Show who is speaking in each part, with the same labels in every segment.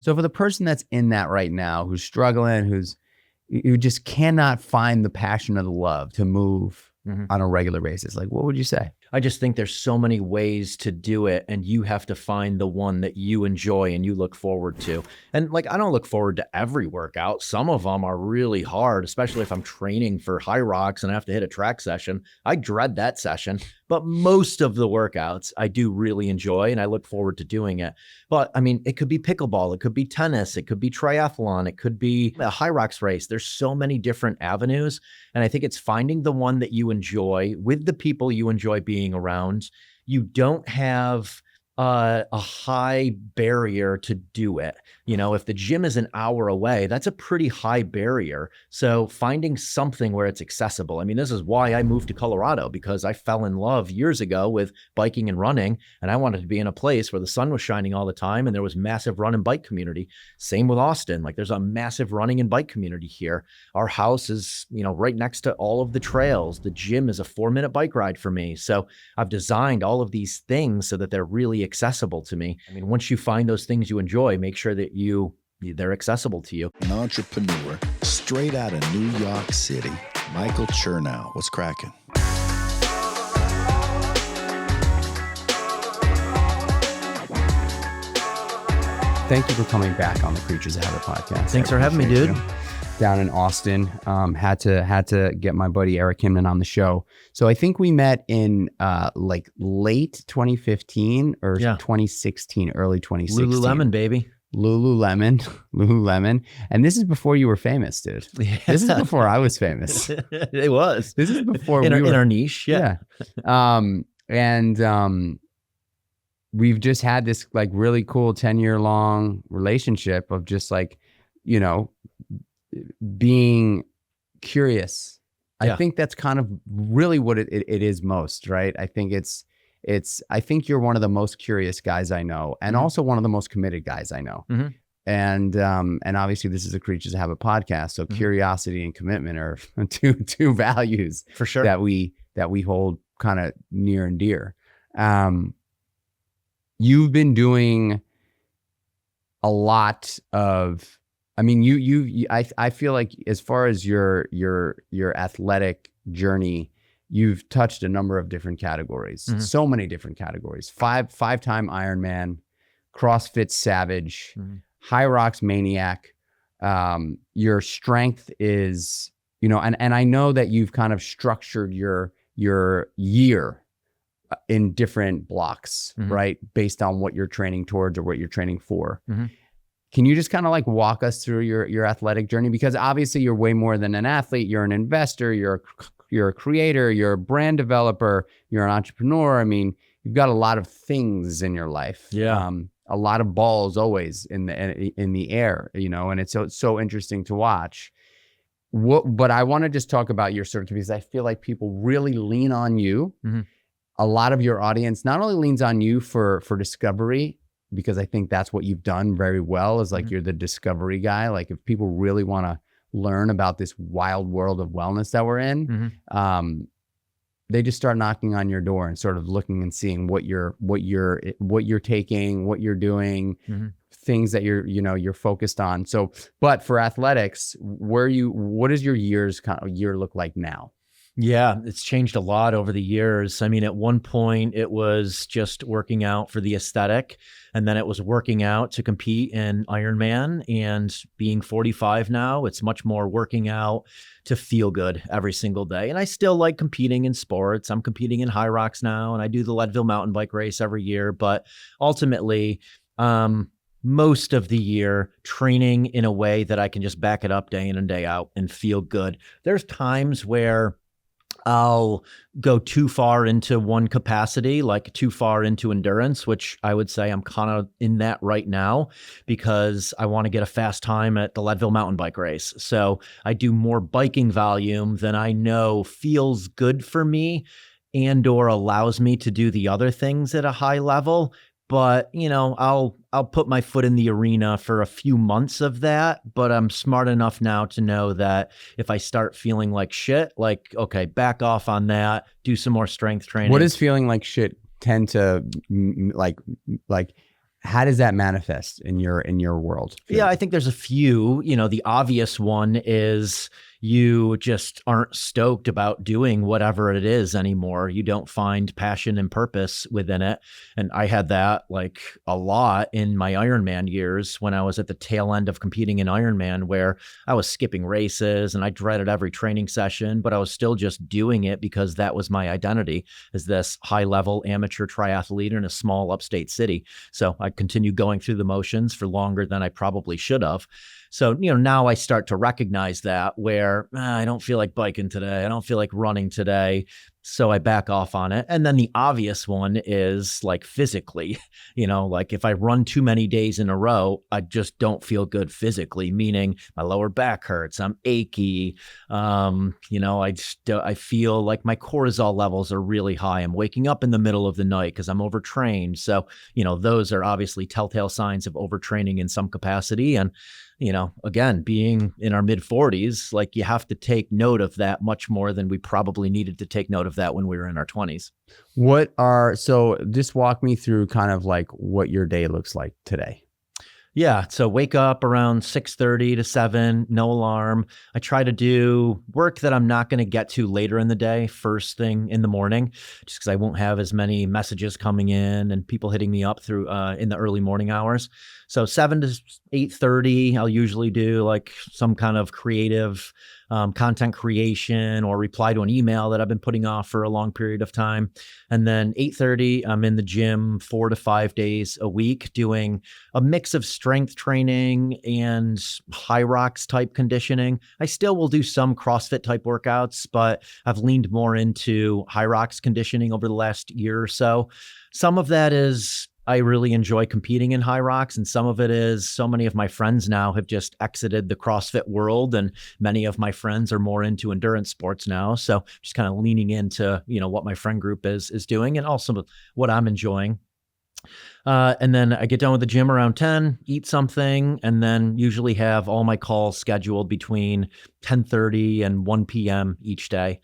Speaker 1: So for the person that's in that right now, who's struggling, who just cannot find the passion or the love to move on a regular basis, like what would you say?
Speaker 2: I just think there's so many ways to do it, and you have to find the one that you enjoy and you look forward to. And like, I don't look forward to every workout. Some of them are really hard, especially if I'm training for high rocks and I have to hit a track session. I dread that session, but most of the workouts I do really enjoy and I look forward to doing it. But I mean, it could be pickleball, it could be tennis, it could be triathlon, it could be a high rocks race. There's so many different avenues. And I think it's finding the one that you enjoy with the people you enjoy being around. You don't have a high barrier to do it. You know, if the gym is an hour away, that's a pretty high barrier. So finding something where it's accessible. I mean, this is why I moved to Colorado, because I fell in love years ago with biking and running, and I wanted to be in a place where the sun was shining all the time and there was massive run and bike community. Same with Austin. Like, there's a massive running and bike community here. Our house is, you know, right next to all of the trails. The gym is a 4-minute bike ride for me. So I've designed all of these things so that they're really accessible to me. I mean, once you find those things you enjoy, make sure that they're accessible to you.
Speaker 3: An entrepreneur straight out of New York City, Michael Chernow. What's cracking?
Speaker 1: Thank you for coming back on the Creatures of Habit Podcast.
Speaker 2: Thanks for having me, dude.
Speaker 1: Down in Austin, had to get my buddy Eric Hinman on the show. So I think we met in like late 2015 or 2016, early 2016.
Speaker 2: Lululemon, baby.
Speaker 1: Lululemon. And this is before you were famous, dude. Yeah. This is before I was famous.
Speaker 2: It was.
Speaker 1: This is before
Speaker 2: in our niche. Yeah.
Speaker 1: We've just had this like really cool 10-year long relationship of just like, you know, being curious. I think that's kind of really what it is most, right? I think I think you're one of the most curious guys I know, and also one of the most committed guys I know. And obviously this is a Creatures of Habit podcast. So curiosity and commitment are two values
Speaker 2: for sure
Speaker 1: that we hold kind of near and dear. You've been doing a lot of, I mean, I feel like as far as your athletic journey, you've touched a number of different categories, so many different categories. Five-time Ironman, CrossFit Savage, High Rocks Maniac. Your strength is, you know, and I know that you've kind of structured your year in different blocks, right? Based on what you're training towards or what you're training for. Can you just kind of like walk us through your athletic journey? Because obviously you're way more than an athlete. You're an investor, you're a creator, you're a brand developer, you're an entrepreneur. I mean, you've got a lot of things in your life.
Speaker 2: Yeah.
Speaker 1: A lot of balls always in the air, you know, and it's so interesting to watch. But I want to just talk about your circuit, because I feel like people really lean on you. A lot of your audience not only leans on you for discovery, because I think that's what you've done very well, is like you're the discovery guy. Like if people really want to learn about this wild world of wellness that we're in, they just start knocking on your door and sort of looking and seeing what you're taking, what you're doing, things that you're focused on. So, but for athletics, what does your year look like now?
Speaker 2: Yeah, it's changed a lot over the years. I mean, at one point it was just working out for the aesthetic, and then it was working out to compete in Ironman. And being 45 now, it's much more working out to feel good every single day. And I still like competing in sports. I'm competing in High Rocks now, and I do the Leadville mountain bike race every year. But ultimately, most of the year training in a way that I can just back it up day in and day out and feel good. There's times where I'll go too far into one capacity, like too far into endurance, which I would say I'm kind of in that right now, because I want to get a fast time at the Leadville mountain bike race. So I do more biking volume than I know feels good for me and or allows me to do the other things at a high level. But, you know, I'll put my foot in the arena for a few months of that, but I'm smart enough now to know that if I start feeling like shit, like, okay, back off on that, do some more strength training.
Speaker 1: What does feeling like shit tend to like how does that manifest in your world?
Speaker 2: Yeah, I think there's a few. The obvious one is you just aren't stoked about doing whatever it is anymore. You don't find passion and purpose within it. And I had that like a lot in my Ironman years when I was at the tail end of competing in Ironman, where I was skipping races and I dreaded every training session, but I was still just doing it because that was my identity as this high level amateur triathlete in a small upstate city. So I continued going through the motions for longer than I probably should have. So, now I start to recognize that where I don't feel like biking today. I don't feel like running today. So I back off on it. And then the obvious one is like physically, like if I run too many days in a row, I just don't feel good physically, meaning my lower back hurts. I'm achy. I feel like my cortisol levels are really high. I'm waking up in the middle of the night because I'm overtrained. So, those are obviously telltale signs of overtraining in some capacity. And again, being in our mid 40s, like you have to take note of that much more than we probably needed to take note of that when we were in our 20s.
Speaker 1: So just walk me through kind of like what your day looks like today.
Speaker 2: Yeah. So wake up around 6:30 to 7, no alarm. I try to do work that I'm not going to get to later in the day, first thing in the morning, just because I won't have as many messages coming in and people hitting me up through in the early morning hours. So 7 to 8:30, I'll usually do like some kind of creative content creation or reply to an email that I've been putting off for a long period of time. And then 8:30, I'm in the gym 4 to 5 days a week doing a mix of strength training and high rocks type conditioning. I still will do some CrossFit type workouts, but I've leaned more into high rocks conditioning over the last year or so. Some of that is I really enjoy competing in high rocks. And some of it is so many of my friends now have just exited the CrossFit world. And many of my friends are more into endurance sports now. So just kind of leaning into, what my friend group is doing and also what I'm enjoying. And then I get done with the gym around 10, eat something, and then usually have all my calls scheduled between 10:30 and 1 p.m. each day.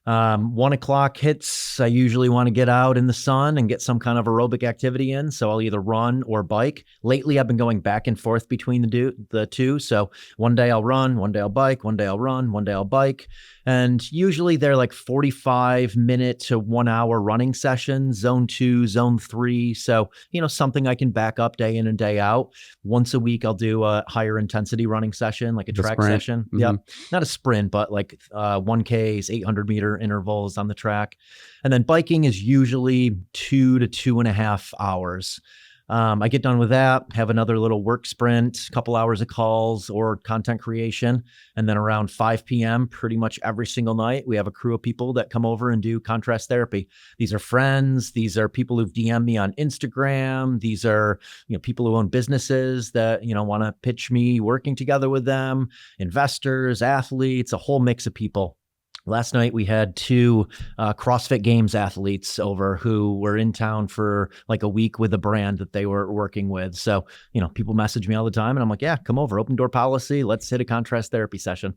Speaker 2: 1 o'clock hits, I usually want to get out in the sun and get some kind of aerobic activity in. So I'll either run or bike. Lately, I've been going back and forth between the two. So one day I'll run, one day I'll bike, one day I'll run, one day I'll bike. And usually they're like 45-minute to 1 hour running sessions, zone 2, zone 3. So, something I can back up day in and day out. Once a week, I'll do a higher intensity running session, like a track session. Mm-hmm. Yep. Not a sprint, but like 1Ks, 800-meter intervals on the track. And then biking is usually 2 to 2.5 hours. I get done with that, have another little work sprint, a couple hours of calls or content creation. And then around 5 p.m., pretty much every single night, we have a crew of people that come over and do contrast therapy. These are friends. These are people who've DM'd me on Instagram. These are, people who own businesses that, want to pitch me working together with them, investors, athletes, a whole mix of people. Last night, we had 2 CrossFit Games athletes over who were in town for like a week with a brand that they were working with. So, people message me all the time and I'm like, yeah, come over, open door policy. Let's hit a contrast therapy session.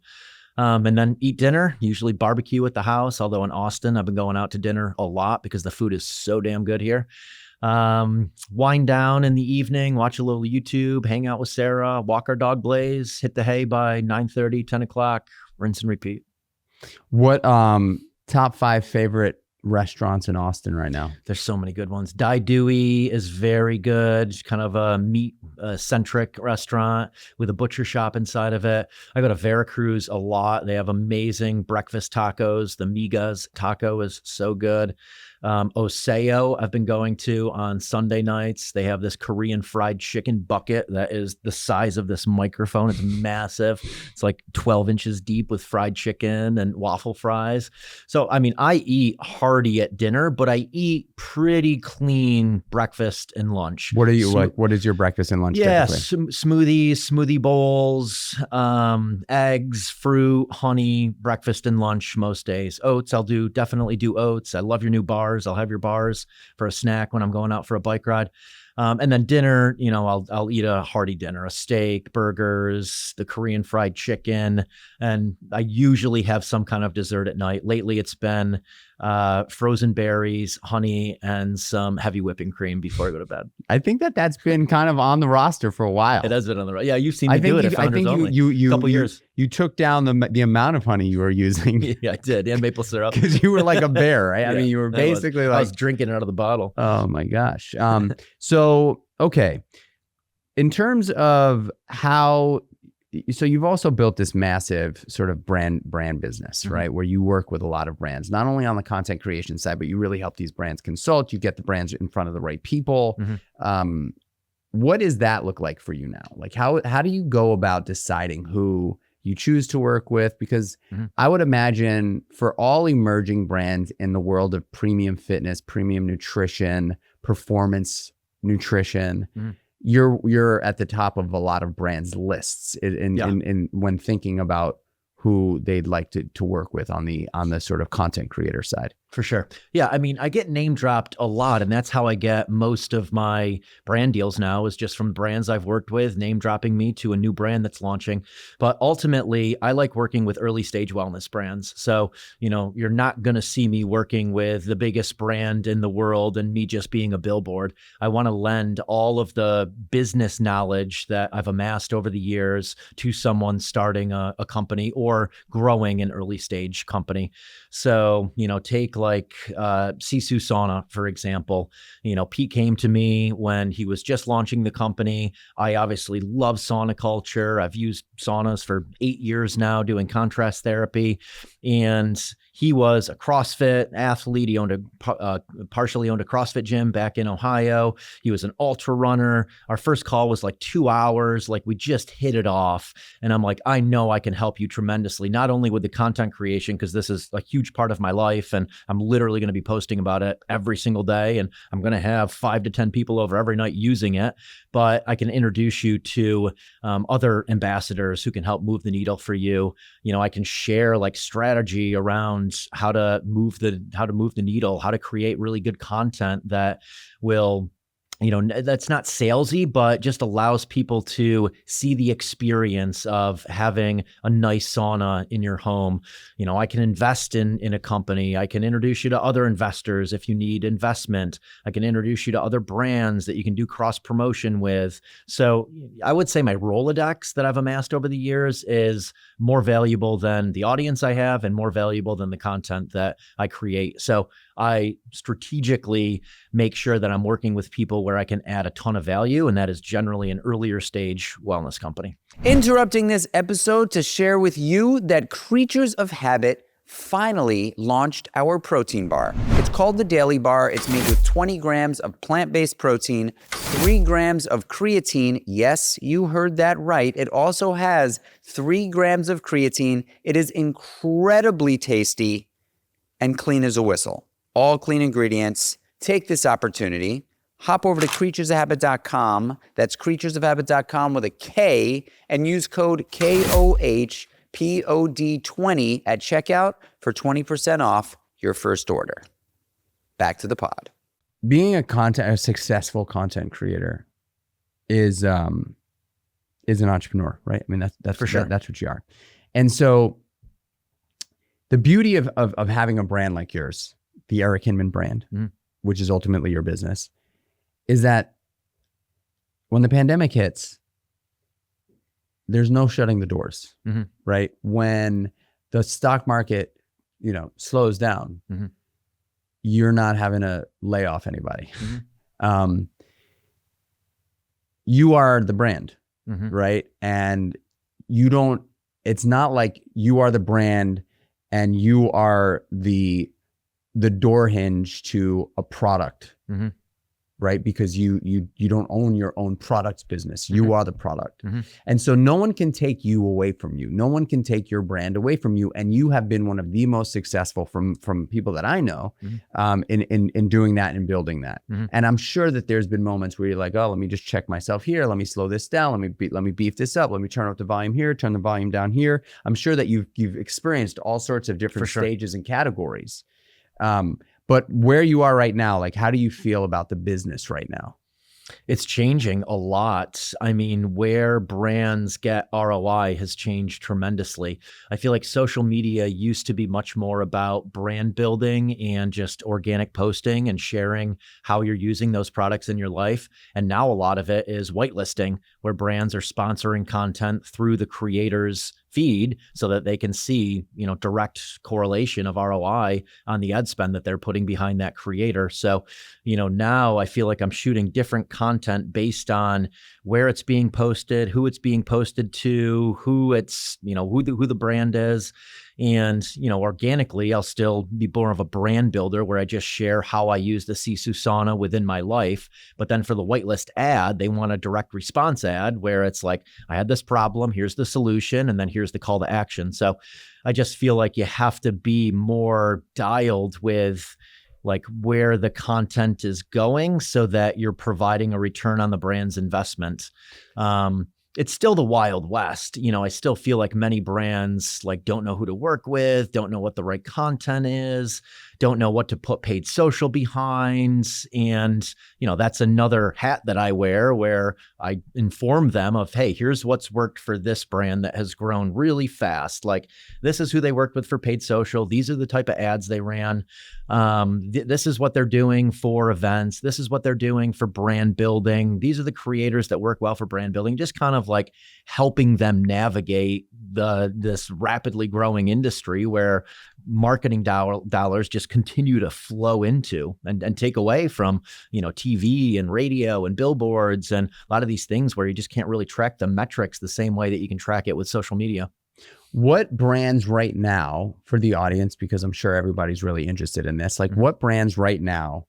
Speaker 2: And then eat dinner, usually barbecue at the house. Although in Austin, I've been going out to dinner a lot because the food is so damn good here. Wind down in the evening, watch a little YouTube, hang out with Sarah, walk our dog Blaze, hit the hay by 9:30, 10 o'clock, rinse and repeat.
Speaker 1: What top 5 favorite restaurants in Austin right now?
Speaker 2: There's so many good ones. Dai Dewey is very good. It's kind of a meat centric restaurant with a butcher shop inside of it. I go to Veracruz a lot. They have amazing breakfast tacos. The Migas taco is so good. Oseo, I've been going to on Sunday nights. They have this Korean fried chicken bucket that is the size of this microphone. It's massive. It's like 12 inches deep with fried chicken and waffle fries. So, I eat hearty at dinner, but I eat pretty clean breakfast and lunch.
Speaker 1: What are you like? What is your breakfast and lunch?
Speaker 2: Yeah, smoothies, smoothie bowls, eggs, fruit, honey, breakfast and lunch most days. Oats, definitely do oats. I love your new bars. I'll have your bars for a snack when I'm going out for a bike ride. And then dinner, I'll eat a hearty dinner, a steak, burgers, the Korean fried chicken. And I usually have some kind of dessert at night. Lately, it's been frozen berries, honey, and some heavy whipping cream before I go to bed.
Speaker 1: I think that's been kind of on the roster for a while.
Speaker 2: It has been on the roster. Yeah, you've seen me do it at Founders Only.
Speaker 1: You
Speaker 2: couple years.
Speaker 1: You took down the amount of honey you were using.
Speaker 2: Yeah, I did. And maple syrup.
Speaker 1: Because you were like a bear, right? I mean, you were basically
Speaker 2: I was drinking it out of the bottle.
Speaker 1: Oh my gosh. So, okay. In terms of so you've also built this massive sort of brand business, right? Where you work with a lot of brands, not only on the content creation side, but you really help these brands consult. You get the brands in front of the right people. What does that look like for you now? Like how do you go about deciding who you choose to work with? Because I would imagine for all emerging brands in the world of premium fitness, premium nutrition, performance nutrition, you're at the top of a lot of brands' lists in when thinking about who they'd like to work with on the sort of content creator side.
Speaker 2: For sure. Yeah. I mean, I get name dropped a lot, and that's how I get most of my brand deals now, is just from brands I've worked with, name dropping me to a new brand that's launching. But ultimately, I like working with early stage wellness brands. So, you're not going to see me working with the biggest brand in the world and me just being a billboard. I want to lend all of the business knowledge that I've amassed over the years to someone starting a company or growing an early stage company. So, take like Sisu Sauna, for example. Pete came to me when he was just launching the company. I obviously love sauna culture. I've used saunas for 8 years now doing contrast therapy. And he was a CrossFit athlete. He partially owned a CrossFit gym back in Ohio. He was an ultra runner. Our first call was like 2 hours. Like we just hit it off. And I'm like, I know I can help you tremendously, not only with the content creation, because this is a huge part of my life. And I'm literally going to be posting about it every single day. And I'm going to have 5 to 10 people over every night using it. But I can introduce you to other ambassadors who can help move the needle for you. I can share like strategy around how to move the needle, how to create really good content that will, that's not salesy, but just allows people to see the experience of having a nice sauna in your home. I can invest in a company. I can introduce you to other investors if you need investment. I can introduce you to other brands that you can do cross promotion with. So I would say my Rolodex that I've amassed over the years is more valuable than the audience I have and more valuable than the content that I create. So I strategically make sure that I'm working with people where I can add a ton of value, and that is generally an earlier stage wellness company.
Speaker 4: Interrupting this episode to share with you that Kreatures of Habit finally launched our protein bar. It's called the Daily Bar. It's made with 20 grams of plant-based protein, 3 grams of creatine. Yes, you heard that right. It also has 3 grams of creatine. It is incredibly tasty and clean as a whistle. All clean ingredients. Take this opportunity. Hop over to creaturesofhabit.com. That's creaturesofhabit.com with a K, and use code KOHPOD20 at checkout for 20% off your first order. Back to the pod.
Speaker 1: Being a successful content creator is an entrepreneur, right? I mean, that's
Speaker 2: for sure.
Speaker 1: That's what you are. And so the beauty of having a brand like yours, the Eric Hinman brand, which is ultimately your business, is that when the pandemic hits, there's no shutting the doors, right? When the stock market, slows down, you're not having to lay off anybody. You are the brand, right? And it's not like you are the brand and you are the door hinge to a product, right? Because you don't own your own products business. You are the product. And so no one can take you away from you. No one can take your brand away from you. And you have been one of the most successful from people that I know in doing that and building that. And I'm sure that there's been moments where you're like, oh, let me just check myself here. Let me slow this down. Let me beef this up. Let me turn up the volume here, turn the volume down here. I'm sure that you've experienced all sorts of different stages and categories. But where you are right now, like, how do you feel about the business right now?
Speaker 2: It's changing a lot. I mean, where brands get ROI has changed tremendously. I feel like social media used to be much more about brand building and just organic posting and sharing how you're using those products in your life. And now a lot of it is whitelisting, where brands are sponsoring content through the creator's feed so that they can see, direct correlation of ROI on the ad spend that they're putting behind that creator. So, now I feel like I'm shooting different content based on where it's being posted, who it's being posted to, who it's, who the brand is. And, organically, I'll still be more of a brand builder where I just share how I use the Sisu sauna within my life. But then for the whitelist ad, they want a direct response ad where it's like, I had this problem, here's the solution, and then here's the call to action. So I just feel like you have to be more dialed with like where the content is going so that you're providing a return on the brand's investment. It's still the Wild West. I still feel like many brands like don't know who to work with, don't know what the right content is, don't know what to put paid social behind. And, that's another hat that I wear where I inform them of, hey, here's what's worked for this brand that has grown really fast. Like this is who they worked with for paid social. These are the type of ads they ran. This is what they're doing for events. This is what they're doing for brand building. These are the creators that work well for brand building, just kind of like helping them navigate this rapidly growing industry where marketing dollars just continue to flow into and take away from, TV and radio and billboards and a lot of these things where you just can't really track the metrics the same way that you can track it with social media.
Speaker 1: What brands right now for the audience, because I'm sure everybody's really interested in this, like what brands right now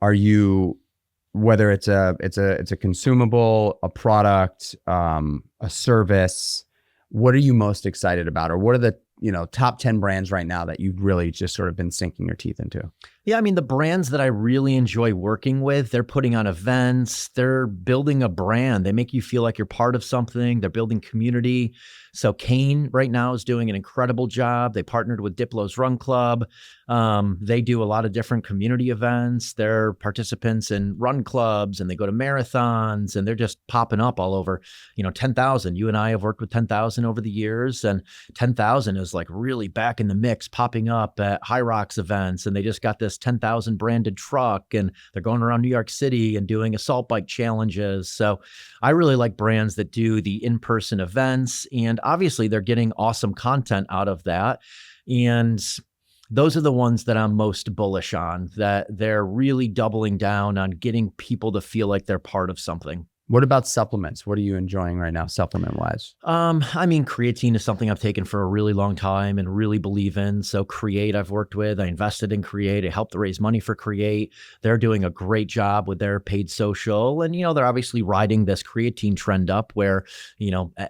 Speaker 1: are you, whether it's a consumable, a product, a service, what are you most excited about? Or what are the, top 10 brands right now that you've really just sort of been sinking your teeth into?
Speaker 2: Yeah, I mean, the brands that I really enjoy working with, they're putting on events, they're building a brand. They make you feel like you're part of something. They're building community. So Kane right now is doing an incredible job. They partnered with Diplo's Run Club. They do a lot of different community events. They're participants in run clubs and they go to marathons and they're just popping up all over, 10,000. You and I have worked with 10,000 over the years, and 10,000 is like really back in the mix, popping up at High Rocks events. And they just got this 10,000 branded truck and they're going around New York City and doing assault bike challenges. So I really like brands that do the in-person events, and obviously they're getting awesome content out of that. And those are the ones that I'm most bullish on, that they're really doubling down on getting people to feel like they're part of something.
Speaker 1: What about supplements? What are you enjoying right now, supplement wise?
Speaker 2: I mean, creatine is something I've taken for a really long time and really believe in. So Create, I've worked with, I invested in Create. I helped raise money for Create. They're doing a great job with their paid social. And, they're obviously riding this creatine trend up where,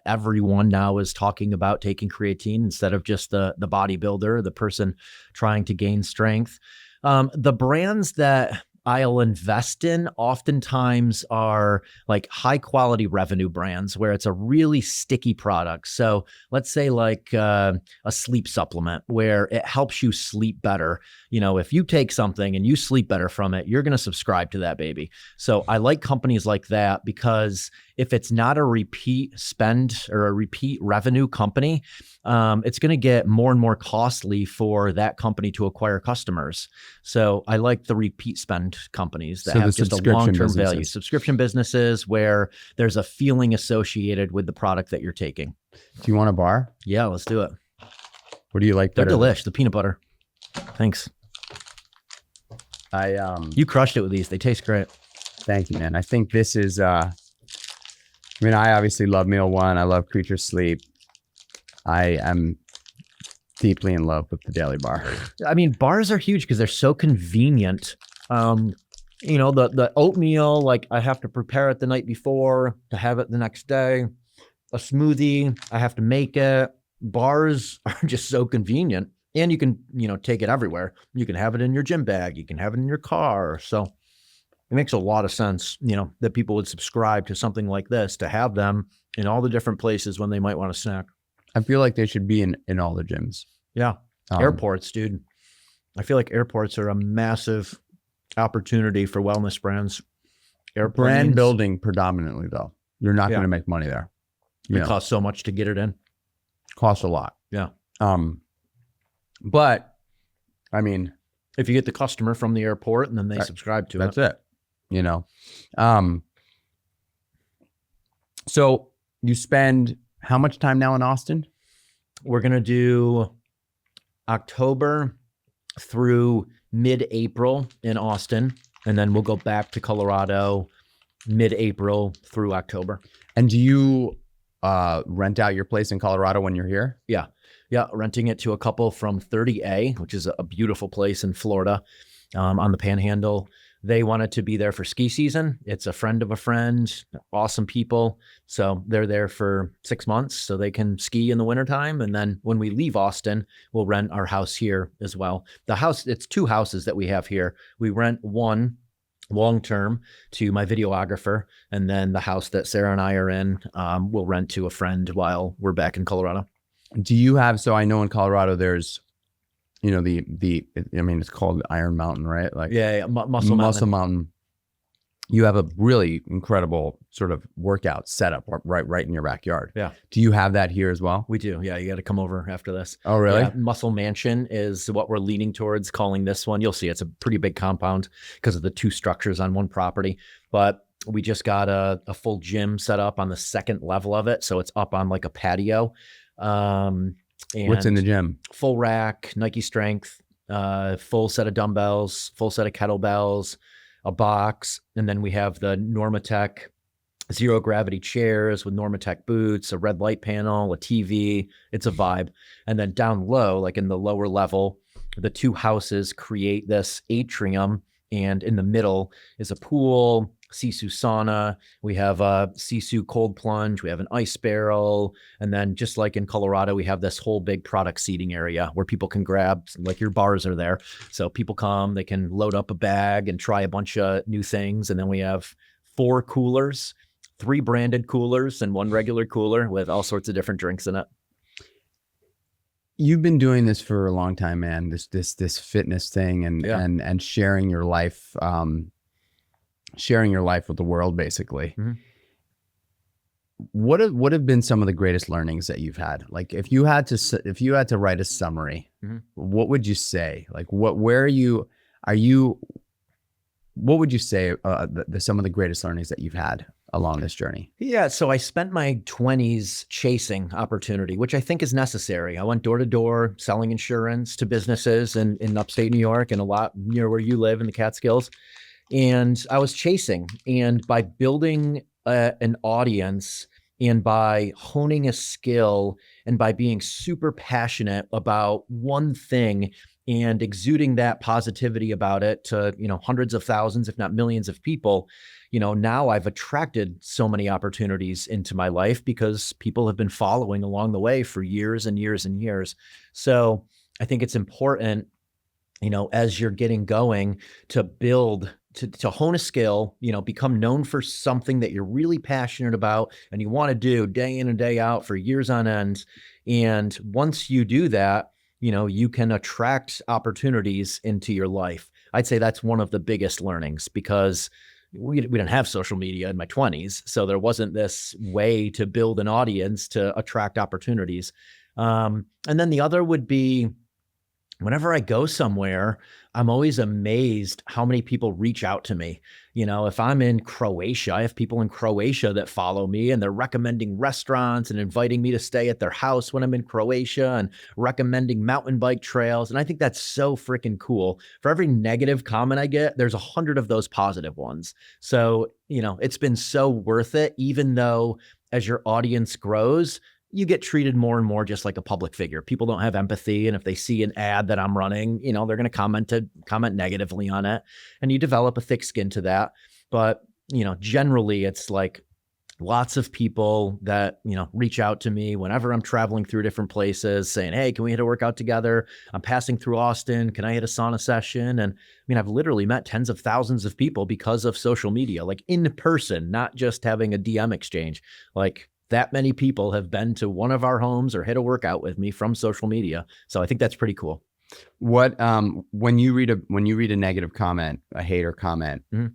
Speaker 2: everyone now is talking about taking creatine instead of just the bodybuilder, the person trying to gain strength. The brands that I'll invest in oftentimes are like high quality revenue brands where it's a really sticky product. So let's say like a sleep supplement where it helps you sleep better. If you take something and you sleep better from it, you're going to subscribe to that baby. So I like companies like that because if it's not a repeat spend or a repeat revenue company, it's going to get more and more costly for that company to acquire customers. So I like the repeat spend companies that have just a long-term value. Subscription businesses where there's a feeling associated with the product that you're taking.
Speaker 1: Do you want a bar?
Speaker 2: Yeah, let's do it.
Speaker 1: What do you like better?
Speaker 2: They're delish, the peanut butter. Thanks. You crushed it with these. They taste great.
Speaker 1: Thank you, man. I think this is, I obviously love Meal One. I love Creature Sleep. I am deeply in love with the Daily Bar.
Speaker 2: I mean, bars are huge because they're so convenient. The oatmeal, like I have to prepare it the night before to have it the next day. A smoothie, I have to make it. Bars are just so convenient. And you can, take it everywhere. You can have it in your gym bag. You can have it in your car. So it makes a lot of sense, that people would subscribe to something like this, to have them in all the different places when they might want to snack.
Speaker 1: I feel like they should be in all the gyms.
Speaker 2: Yeah. Airports, dude. I feel like airports are a massive opportunity for wellness brands. airplanes.
Speaker 1: Brand building predominantly, though. You're not going to make money there.
Speaker 2: It costs so much to get it in.
Speaker 1: Costs a lot.
Speaker 2: Yeah.
Speaker 1: But I mean,
Speaker 2: if you get the customer from the airport and then they subscribe to
Speaker 1: that's it. So you spend how much time now in Austin?
Speaker 2: We're going to do October through mid-April in Austin, and then we'll go back to Colorado mid-April through October.
Speaker 1: And do you rent out your place in Colorado when you're here?
Speaker 2: Yeah. Renting it to a couple from 30A, which is a beautiful place in Florida, on the Panhandle. They wanted to be there for ski season. It's a friend of a friend, awesome people. So they're there for 6 months so they can ski in the wintertime. And then when we leave Austin, we'll rent our house here as well. The house, it's 2 houses that we have here. We rent one long-term to my videographer. And then the house that Sarah and I are in, we'll rent to a friend while we're back in Colorado.
Speaker 1: Do you have, so I know in Colorado there's, it's called Iron Mountain, right? Like Muscle Mountain. You have a really incredible sort of workout setup right in your backyard.
Speaker 2: Yeah.
Speaker 1: Do you have that here as well?
Speaker 2: We do. Yeah. You got to come over after this.
Speaker 1: Oh, really?
Speaker 2: Yeah, Muscle Mansion is what we're leaning towards calling this one. You'll see it's a pretty big compound because of the 2 structures on one property, but we just got a full gym set up on the 2nd level of it. So it's up on like a patio. And
Speaker 1: what's in the gym?
Speaker 2: Full rack, Nike Strength, full set of dumbbells, full set of kettlebells, a box. And then we have the Normatec zero gravity chairs with Normatec boots, a red light panel, a TV. It's a vibe. And then down low, like in the lower level, the 2 houses create this atrium. And in the middle is a pool, Sisu sauna. We have a Sisu cold plunge. We have an ice barrel. And then just like in Colorado, we have this whole big product seating area where people can grab, like your bars are there. So people come, they can load up a bag and try a bunch of new things. And then we have 4 coolers, 3 branded coolers and 1 regular cooler with all sorts of different drinks in it.
Speaker 1: You've been doing this for a long time, man. This fitness thing and sharing your life, with the world, basically.
Speaker 2: Mm-hmm.
Speaker 1: What have been some of the greatest learnings that you've had? Like, if you had to write a summary,
Speaker 2: mm-hmm.
Speaker 1: what would you say? Like, what would you say some of the greatest learnings that you've had along this journey?
Speaker 2: Yeah. So I spent my 20s chasing opportunity, which I think is necessary. I went door to door selling insurance to businesses in upstate New York and a lot near where you live in the Catskills. And I was chasing, and by building an audience and by honing a skill and by being super passionate about one thing and exuding that positivity about it to, hundreds of thousands, if not millions of people, now I've attracted so many opportunities into my life because people have been following along the way for years and years and years. So I think it's important, as you're getting going, to build, to hone a skill, become known for something that you're really passionate about and you want to do day in and day out for years on end. And once you do that, you can attract opportunities into your life. I'd say that's one of the biggest learnings because we didn't have social media in my 20s. So there wasn't this way to build an audience to attract opportunities. And then the other would be, whenever I go somewhere, I'm always amazed how many people reach out to me. If I'm in Croatia, I have people in Croatia that follow me and they're recommending restaurants and inviting me to stay at their house when I'm in Croatia and recommending mountain bike trails. And I think that's so freaking cool. For every negative comment I get, there's 100 of those positive ones. So, it's been so worth it, even though as your audience grows, you get treated more and more just like a public figure. People don't have empathy. And if they see an ad that I'm running, they're going to comment negatively on it. And you develop a thick skin to that. But, generally it's like lots of people that, reach out to me whenever I'm traveling through different places saying, hey, can we hit a workout together? I'm passing through Austin. Can I hit a sauna session? And I've literally met tens of thousands of people because of social media, like in person, not just having a DM exchange. Like, that many people have been to one of our homes or hit a workout with me from social media. So I think that's pretty cool.
Speaker 1: What when you read a negative comment, a hater comment,
Speaker 2: mm-hmm.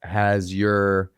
Speaker 1: has your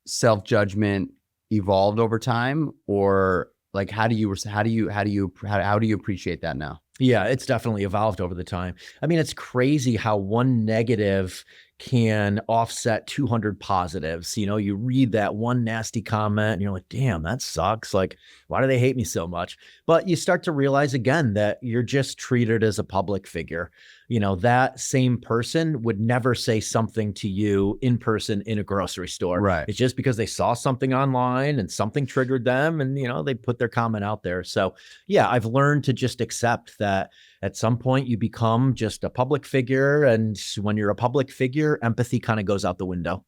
Speaker 1: self-judgment evolved over time, or like how do you appreciate that now?
Speaker 2: Yeah, it's definitely evolved over the time. I mean, it's crazy how one negative can offset 200 positives. You know, you read that one nasty comment and you're like, damn, that sucks. Like, why do they hate me so much? But you start to realize again that you're just treated as a public figure. You know, that same person would never say something to you in person in a grocery store.
Speaker 1: Right.
Speaker 2: It's just because they saw something online and something triggered them and, you know, they put their comment out there. So yeah, I've learned to just accept that at some point you become just a public figure. And when you're a public figure, empathy kind of goes out the window.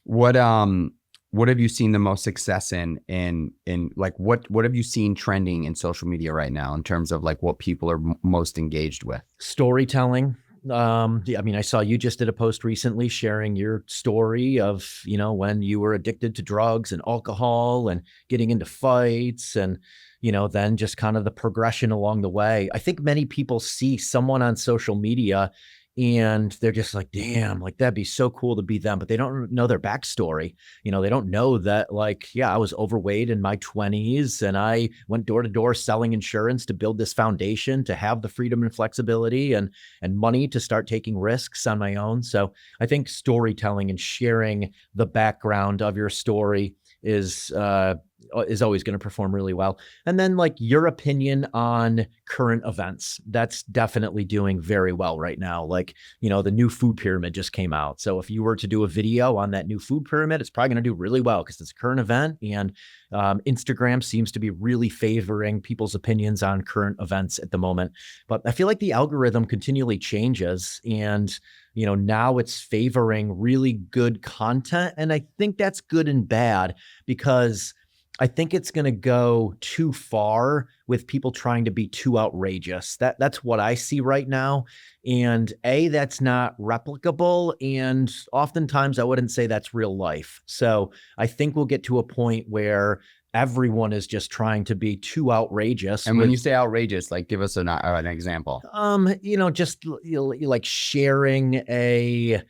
Speaker 1: What have you seen the most success in like what have you seen trending in social media right now in terms of like what people are most engaged with?
Speaker 2: Storytelling. I mean, I saw you just did a post recently sharing your story of, you know, when you were addicted to drugs and alcohol and getting into fights and, you know, then just kind of the progression along the way. I think many people see someone on social media and they're just like, damn, like that'd be so cool to be them, but they don't know their backstory. You know, they don't know that like, yeah, I was overweight in my 20s and I went door to door selling insurance to build this foundation, to have the freedom and flexibility and money to start taking risks on my own. So I think storytelling and sharing the background of your story is always going to perform really well. And then like your opinion on current events, that's definitely doing very well right now. Like, you know, the new food pyramid just came out. So if you were to do a video on that new food pyramid, it's probably going to do really well because it's a current event. And Instagram seems to be really favoring people's opinions on current events at the moment. But I feel like the algorithm continually changes and, you know, now it's favoring really good content. And I think that's good and bad because I think it's going to go too far with people trying to be too outrageous. That's what I see right now. And that's not replicable. And oftentimes I wouldn't say that's real life. So I think we'll get to a point where everyone is just trying to be too outrageous.
Speaker 1: And when you say outrageous, like give us an example.
Speaker 2: You know, just like sharing a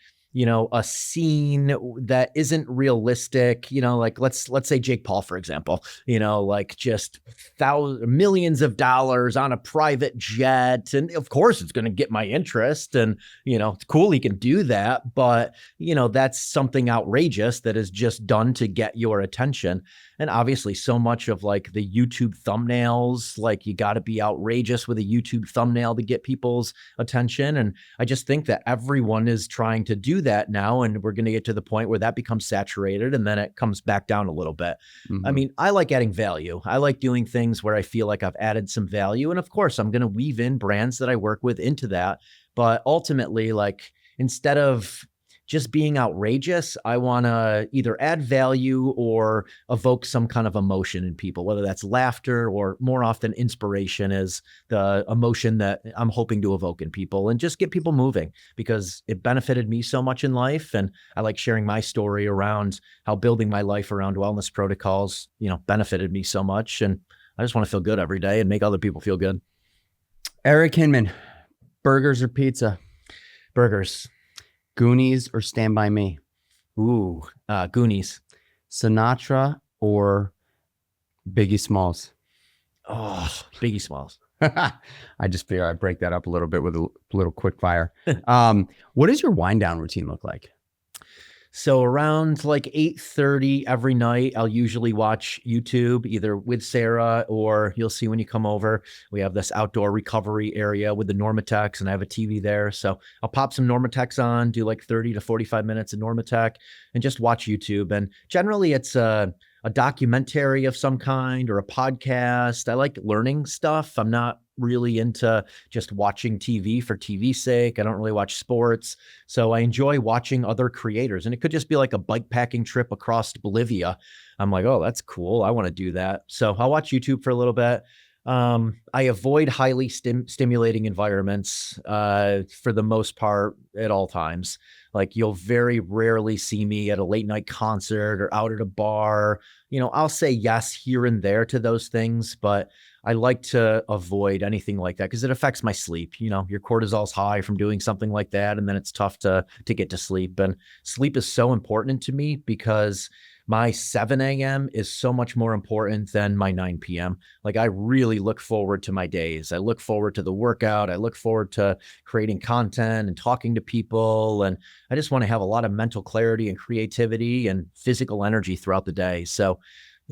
Speaker 2: scene that isn't realistic, you know, like let's say Jake Paul, for example, you know, like just millions of dollars on a private jet. And of course it's going to get my interest and, you know, it's cool. He can do that, but you know, that's something outrageous that is just done to get your attention. And obviously so much of like the YouTube thumbnails, like you got to be outrageous with a YouTube thumbnail to get people's attention. And I just think that everyone is trying to do that now. And we're going to get to the point where that becomes saturated and then it comes back down a little bit. Mm-hmm. I mean, I like adding value. I like doing things where I feel like I've added some value. And of course, I'm going to weave in brands that I work with into that. But ultimately, like instead of just being outrageous, I want to either add value or evoke some kind of emotion in people, whether that's laughter or more often inspiration is the emotion that I'm hoping to evoke in people and just get people moving because it benefited me so much in life. And I like sharing my story around how building my life around wellness protocols, you know, benefited me so much. And I just want to feel good every day and make other people feel good.
Speaker 1: Eric Hinman, burgers or pizza?
Speaker 2: Burgers.
Speaker 1: Goonies or Stand By Me?
Speaker 2: Ooh, Goonies.
Speaker 1: Sinatra or Biggie Smalls?
Speaker 2: Oh, Biggie Smalls.
Speaker 1: I just figure I'd break that up a little bit with a little quick fire. What does your wind down routine look like?
Speaker 2: So around like 8:30 every night, I'll usually watch YouTube either with Sarah or you'll see when you come over, we have this outdoor recovery area with the Normatex and I have a TV there. So I'll pop some Normatex on, do like 30 to 45 minutes of Normatec and just watch YouTube. And generally it's a documentary of some kind or a podcast. I like learning stuff. I'm not really into just watching TV for TV's sake. I don't really watch sports. So I enjoy watching other creators. And it could just be like a bike packing trip across Bolivia. I'm like, oh, that's cool. I want to do that. So I'll watch YouTube for a little bit. I avoid highly stimulating environments for the most part at all times. Like you'll very rarely see me at a late night concert or out at a bar. I'll say yes here and there to those things, but I like to avoid anything like that because it affects my sleep. Your cortisol's high from doing something like that, and then it's tough to get to sleep. And sleep is so important to me because my 7 a.m. is so much more important than my 9 p.m. Like I really look forward to my days. I look forward to the workout. I look forward to creating content and talking to people. And I just want to have a lot of mental clarity and creativity and physical energy throughout the day. So,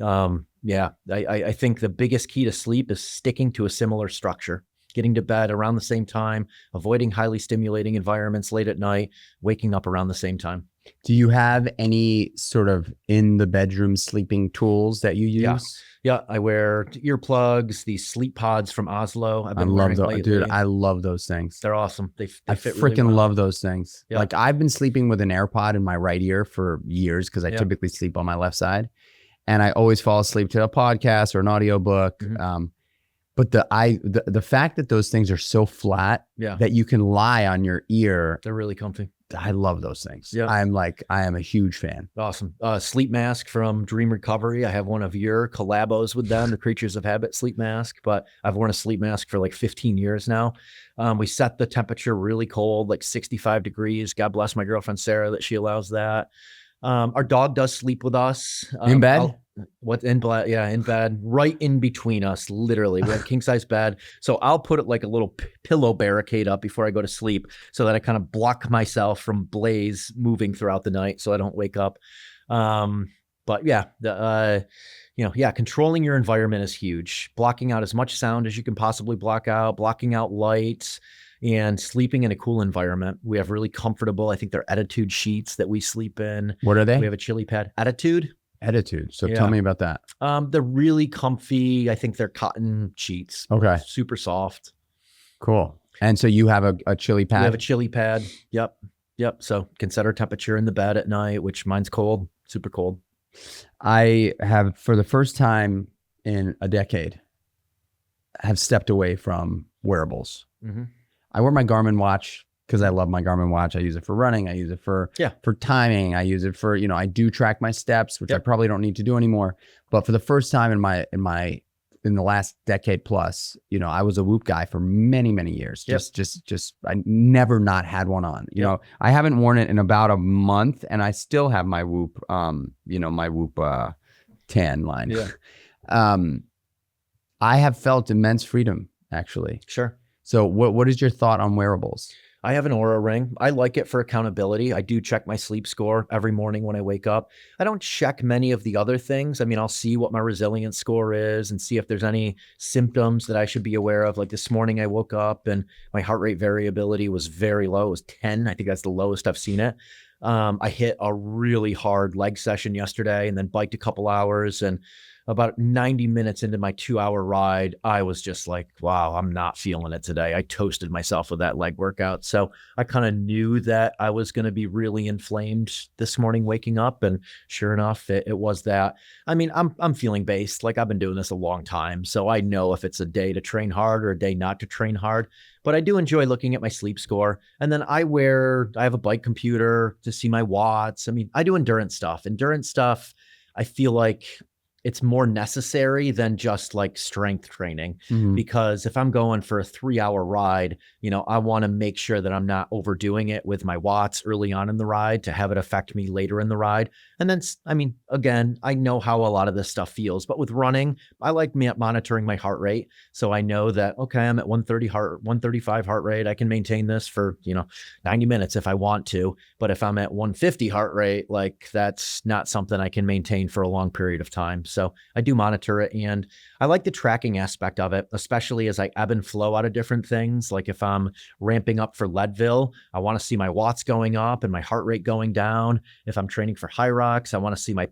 Speaker 2: I think the biggest key to sleep is sticking to a similar structure, getting to bed around the same time, avoiding highly stimulating environments late at night, waking up around the same time.
Speaker 1: Do you have any sort of in the bedroom sleeping tools that you use?
Speaker 2: Yeah. I wear earplugs, these sleep pods from Oslo.
Speaker 1: I love those, dude. I love those things.
Speaker 2: They're awesome. They
Speaker 1: I
Speaker 2: fit
Speaker 1: freaking
Speaker 2: really well.
Speaker 1: love those things.
Speaker 2: Yeah.
Speaker 1: Like I've been sleeping with an AirPod in my right ear for years because I typically sleep on my left side, and I always fall asleep to a podcast or an audiobook.
Speaker 2: Mm-hmm.
Speaker 1: But the fact that those things are so flat that you can lie on your ear,
Speaker 2: they're really comfy.
Speaker 1: I love those things.
Speaker 2: Yeah.
Speaker 1: I am a huge fan.
Speaker 2: Awesome. Sleep mask from Dream Recovery. I have one of your collabos with them, the Creatures of Habit sleep mask, but I've worn a sleep mask for like 15 years now. We set the temperature really cold, like 65 degrees. God bless my girlfriend, Sarah, that she allows that. Our dog does sleep with us.
Speaker 1: In bed?
Speaker 2: In bed, right in between us, literally. We have a king size bed. So I'll put it like a little pillow barricade up before I go to sleep so that I kind of block myself from Blaze moving throughout the night so I don't wake up. But controlling your environment is huge. Blocking out as much sound as you can possibly block out, blocking out light, and sleeping in a cool environment. We have really comfortable, I think they're Attitude sheets that we sleep in.
Speaker 1: What are they?
Speaker 2: We have a chili pad. Attitude.
Speaker 1: So tell me about that.
Speaker 2: They're really comfy. I think they're cotton sheets.
Speaker 1: Okay.
Speaker 2: Super soft.
Speaker 1: Cool. And so you have a chili pad?
Speaker 2: We have a chili pad. Yep. So can set our temperature in the bed at night, which mine's cold, super cold.
Speaker 1: I have, for the first time in a decade, have stepped away from wearables.
Speaker 2: Mm-hmm.
Speaker 1: I wear my Garmin watch because I love my Garmin watch. I use it for running. I use it for timing. I use it for, I do track my steps, which I probably don't need to do anymore. But for the first time in the last decade plus, I was a Whoop guy for many, many years. Just I never not had one on. You know, I haven't worn it in about a month, and I still have my Whoop, my Whoop tan line.
Speaker 2: Yeah.
Speaker 1: I have felt immense freedom, actually.
Speaker 2: Sure.
Speaker 1: So what is your thought on wearables?
Speaker 2: I have an Oura ring. I like it for accountability. I do check my sleep score every morning when I wake up. I don't check many of the other things. I mean, I'll see what my resilience score is and see if there's any symptoms that I should be aware of. Like this morning I woke up and my heart rate variability was very low. It was 10. I think that's the lowest I've seen it. I hit a really hard leg session yesterday and then biked a couple hours, and about 90 minutes into my 2-hour ride, I was just like, wow, I'm not feeling it today. I toasted myself with that leg workout. So I kind of knew that I was going to be really inflamed this morning waking up. And sure enough, it was that. I mean, I'm feeling based. Like I've been doing this a long time. So I know if it's a day to train hard or a day not to train hard. But I do enjoy looking at my sleep score. And then I have a bike computer to see my watts. I mean, I do endurance stuff. I feel like it's more necessary than just like strength training, because if I'm going for a 3-hour ride, I want to make sure that I'm not overdoing it with my watts early on in the ride to have it affect me later in the ride. And then, again, I know how a lot of this stuff feels, but with running, I like monitoring my heart rate. So I know that, okay, I'm at 135 heart rate. I can maintain this for, 90 minutes if I want to. But if I'm at 150 heart rate, like that's not something I can maintain for a long period of time. So I do monitor it, and I like the tracking aspect of it, especially as I ebb and flow out of different things. Like if I'm ramping up for Leadville, I want to see my watts going up and my heart rate going down. If I'm training for High Rocks, I want to see my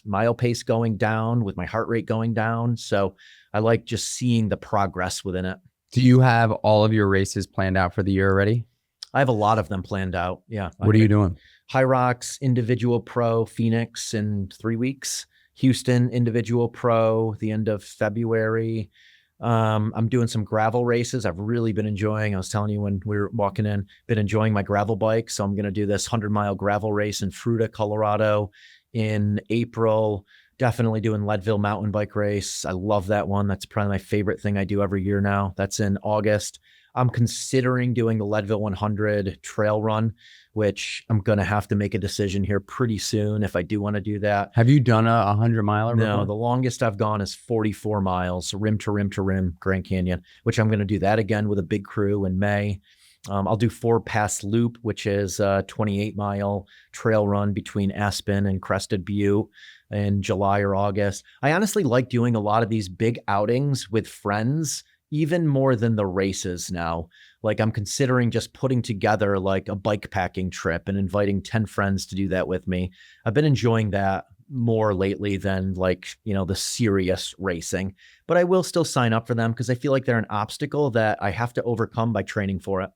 Speaker 2: mile pace going down with my heart rate going down. So I like just seeing the progress within it.
Speaker 1: Do you have all of your races planned out for the year already?
Speaker 2: I have a lot of them planned out. Yeah.
Speaker 1: What are you doing?
Speaker 2: High Rocks, individual pro, Phoenix in 3 weeks. Houston, individual pro, the end of February. I'm doing some gravel races. I've really been enjoying, I was telling you when we were walking in, been enjoying my gravel bike. So I'm going to do this 100-mile gravel race in Fruita, Colorado in April. Definitely doing Leadville mountain bike race. I love that one. That's probably my favorite thing I do every year now. That's in August. I'm considering doing the Leadville 100 trail run, which I'm going to have to make a decision here pretty soon if I do want to do that.
Speaker 1: Have you done a 100-miler before?
Speaker 2: No, the longest I've gone is 44 miles, rim to rim to rim, Grand Canyon, which I'm going to do that again with a big crew in May. I'll do Ford Pass Loop, which is a 28-mile trail run between Aspen and Crested Butte in July or August. I honestly like doing a lot of these big outings with friends, even more than the races now. Like I'm considering just putting together like a bike packing trip and inviting 10 friends to do that with me. I've been enjoying that more lately than like, the serious racing, but I will still sign up for them because I feel like they're an obstacle that I have to overcome by training for it.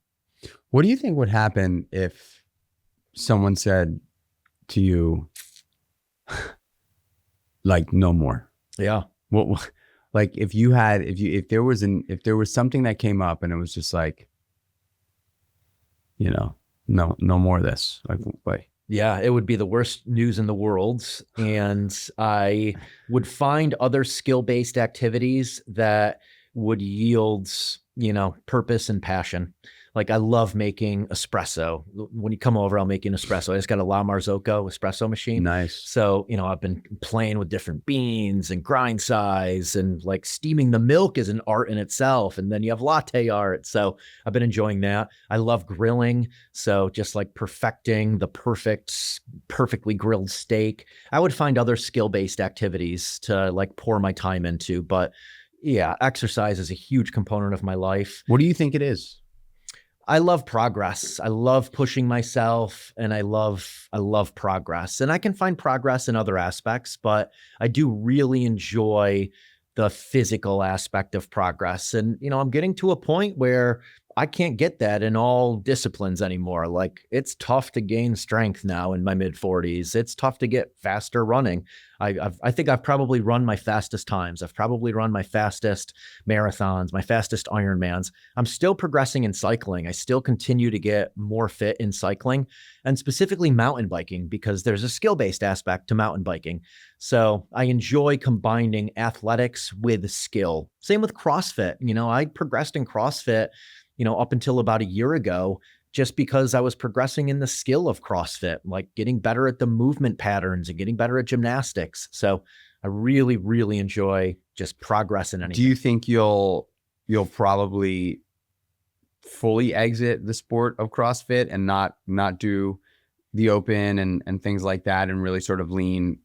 Speaker 1: What do you think would happen if someone said to you, like, no more?
Speaker 2: Yeah.
Speaker 1: What, like if there was something that came up and it was just like, no more of this. Like,
Speaker 2: yeah, it would be the worst news in the world. And I would find other skill-based activities that would yield, purpose and passion. Like I love making espresso. When you come over, I'll make you an espresso. I just got a La Marzocco espresso machine.
Speaker 1: Nice.
Speaker 2: So, I've been playing with different beans and grind size, and like steaming the milk is an art in itself. And then you have latte art. So I've been enjoying that. I love grilling. So just like perfecting the perfectly grilled steak. I would find other skill-based activities to like pour my time into. But yeah, exercise is a huge component of my life.
Speaker 1: What do you think it is?
Speaker 2: I love progress. I love pushing myself, and I love progress. And I can find progress in other aspects, but I do really enjoy the physical aspect of progress. And, I'm getting to a point where I can't get that in all disciplines anymore. Like it's tough to gain strength now in my mid-40s. It's tough to get faster running. I think I've probably run my fastest times. I've probably run my fastest marathons, my fastest Ironmans. I'm still progressing in cycling. I still continue to get more fit in cycling, and specifically mountain biking, because there's a skill-based aspect to mountain biking. So I enjoy combining athletics with skill. Same with CrossFit. I progressed in CrossFit up until about a year ago, just because I was progressing in the skill of CrossFit, like getting better at the movement patterns and getting better at gymnastics. So I really, really enjoy just progress in anything.
Speaker 1: Do you think you'll probably fully exit the sport of CrossFit and not do the open and things like that, and really sort of lean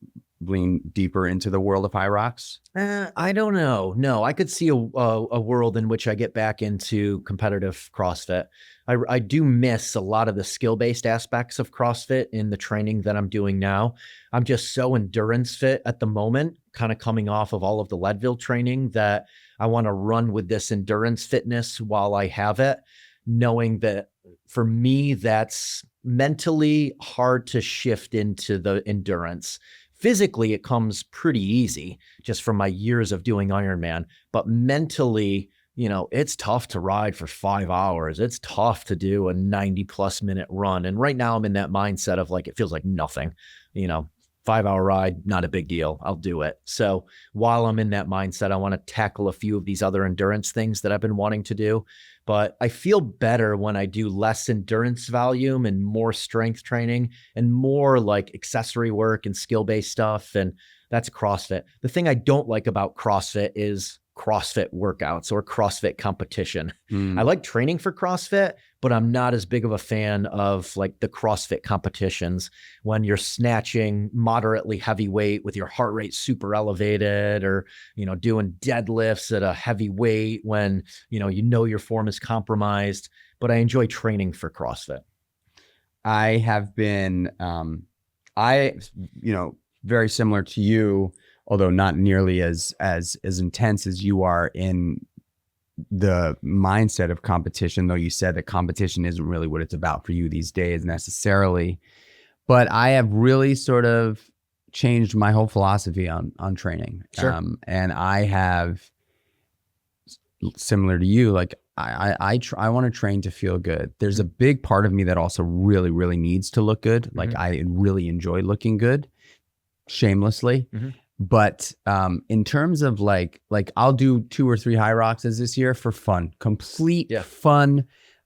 Speaker 1: deeper into the world of high rocks?
Speaker 2: I don't know. No, I could see a world in which I get back into competitive CrossFit. I do miss a lot of the skill-based aspects of CrossFit in the training that I'm doing now. I'm just so endurance fit at the moment, kind of coming off of all of the Leadville training, that I want to run with this endurance fitness while I have it, knowing that for me, that's mentally hard to shift into the endurance. Physically, it comes pretty easy just from my years of doing Ironman, but mentally, it's tough to ride for 5 hours. It's tough to do a 90+ minute run. And right now I'm in that mindset of like, it feels like nothing, 5-hour ride, not a big deal. I'll do it. So while I'm in that mindset, I want to tackle a few of these other endurance things that I've been wanting to do. But I feel better when I do less endurance volume and more strength training and more like accessory work and skill-based stuff. And that's CrossFit. The thing I don't like about CrossFit is CrossFit workouts or CrossFit competition. I like training for CrossFit, but I'm not as big of a fan of like the CrossFit competitions when you're snatching moderately heavy weight with your heart rate super elevated, or, doing deadlifts at a heavy weight when, your form is compromised. But I enjoy training for CrossFit.
Speaker 1: I have been, very similar to you, although not nearly as intense as you are in the mindset of competition, though you said that competition isn't really what it's about for you these days necessarily. But I have really sort of changed my whole philosophy on training.
Speaker 2: Sure.
Speaker 1: And I have similar to you, like I want to train to feel good. There's a big part of me that also really, really needs to look good. Like I really enjoy looking good, shamelessly. But in terms of like I'll do 2 or 3 high roxes this year for fun, complete fun.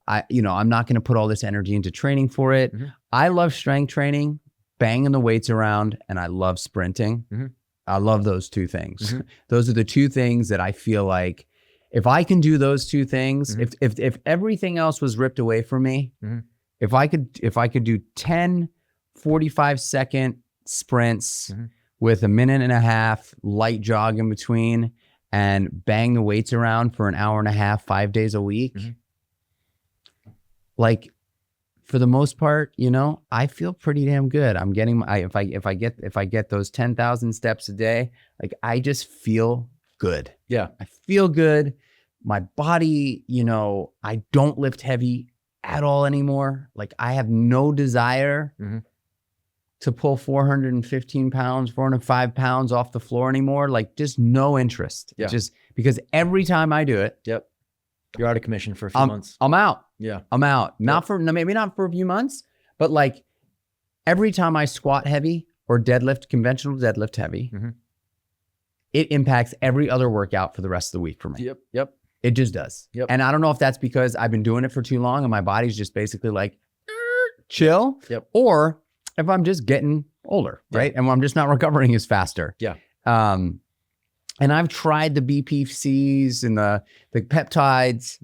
Speaker 1: I'm not going to put all this energy into training for it. I love strength training, banging the weights around, and I love sprinting. I love those 2 things. Those are the 2 things that I feel like if I can do those 2 things, if everything else was ripped away from me, if I could do 10 45-second sprints with a minute and a half light jog in between and bang the weights around for an hour and a half, 5 days a week, like for the most part, I feel pretty damn good. I'm getting if I get those 10,000 steps a day, like I just feel good.
Speaker 2: Yeah.
Speaker 1: I feel good. My body, I don't lift heavy at all anymore. Like I have no desire to pull 415 pounds, 405 pounds off the floor anymore. Like just no interest.
Speaker 2: Yeah.
Speaker 1: Just because every time I do it,
Speaker 2: you're out of commission for a few months.
Speaker 1: I'm out.
Speaker 2: Yeah.
Speaker 1: I'm out. Maybe not for a few months, but like every time I squat heavy or deadlift, conventional deadlift heavy, it impacts every other workout for the rest of the week for me.
Speaker 2: Yep.
Speaker 1: It just does. And I don't know if that's because I've been doing it for too long and my body's just basically like, chill. Or if I'm just getting older, right? And I'm just not recovering as faster. And I've tried the BPCs and the peptides.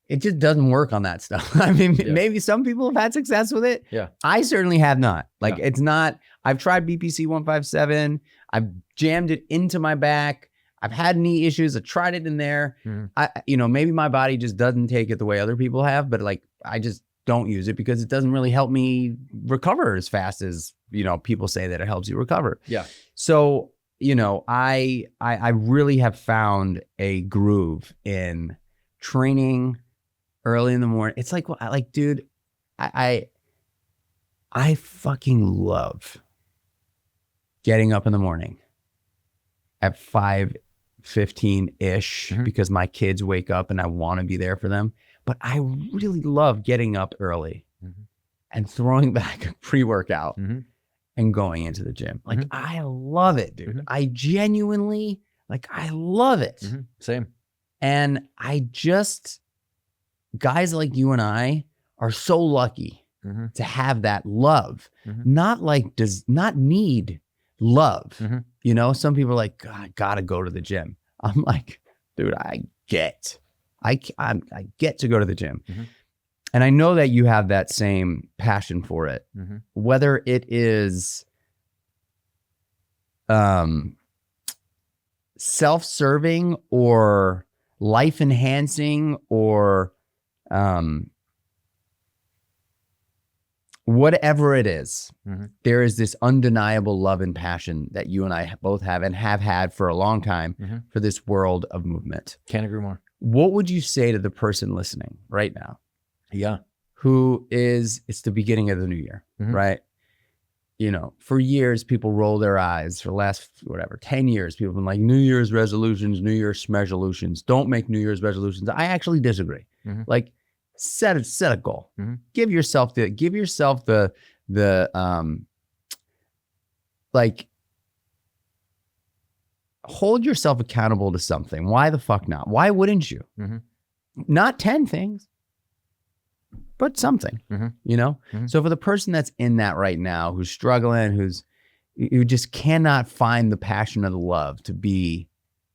Speaker 1: It just doesn't work on that stuff. I mean, maybe some people have had success with it. I certainly have not. Like it's not, I've tried BPC 157. I've jammed it into my back. I've had knee issues. I tried it in there. Maybe my body just doesn't take it the way other people have, but like, I just don't use it because it doesn't really help me recover as fast as, people say that it helps you recover. So, I really have found a groove in training early in the morning. It's like, dude, I fucking love getting up in the morning at 5:15-ish because my kids wake up and I want to be there for them. But I really love getting up early and throwing back a pre-workout and going into the gym. Like, I love it, dude. I genuinely, I love it.
Speaker 2: Same.
Speaker 1: And guys like you and I are so lucky to have that love. Not does not need love. Some people are like, God, I gotta go to the gym. I'm like, dude, I get to go to the gym. And I know that you have that same passion for it, whether it is self-serving or life-enhancing or whatever it is. There is this undeniable love and passion that you and I both have and have had for a long time for this world of movement.
Speaker 2: Can't agree more.
Speaker 1: What would you say to the person listening right now? Who it's the beginning of the new year, right? For years, people roll their eyes. For the last, 10 years, people have been like, New Year's resolutions, New Year's smesolutions. Don't make New Year's resolutions. I actually disagree. Like, set a goal. Give yourself the hold yourself accountable to something. Why the fuck not? Why wouldn't you? Not 10 things, but something, So for the person that's in that right now, who's struggling, who just cannot find the passion or the love to be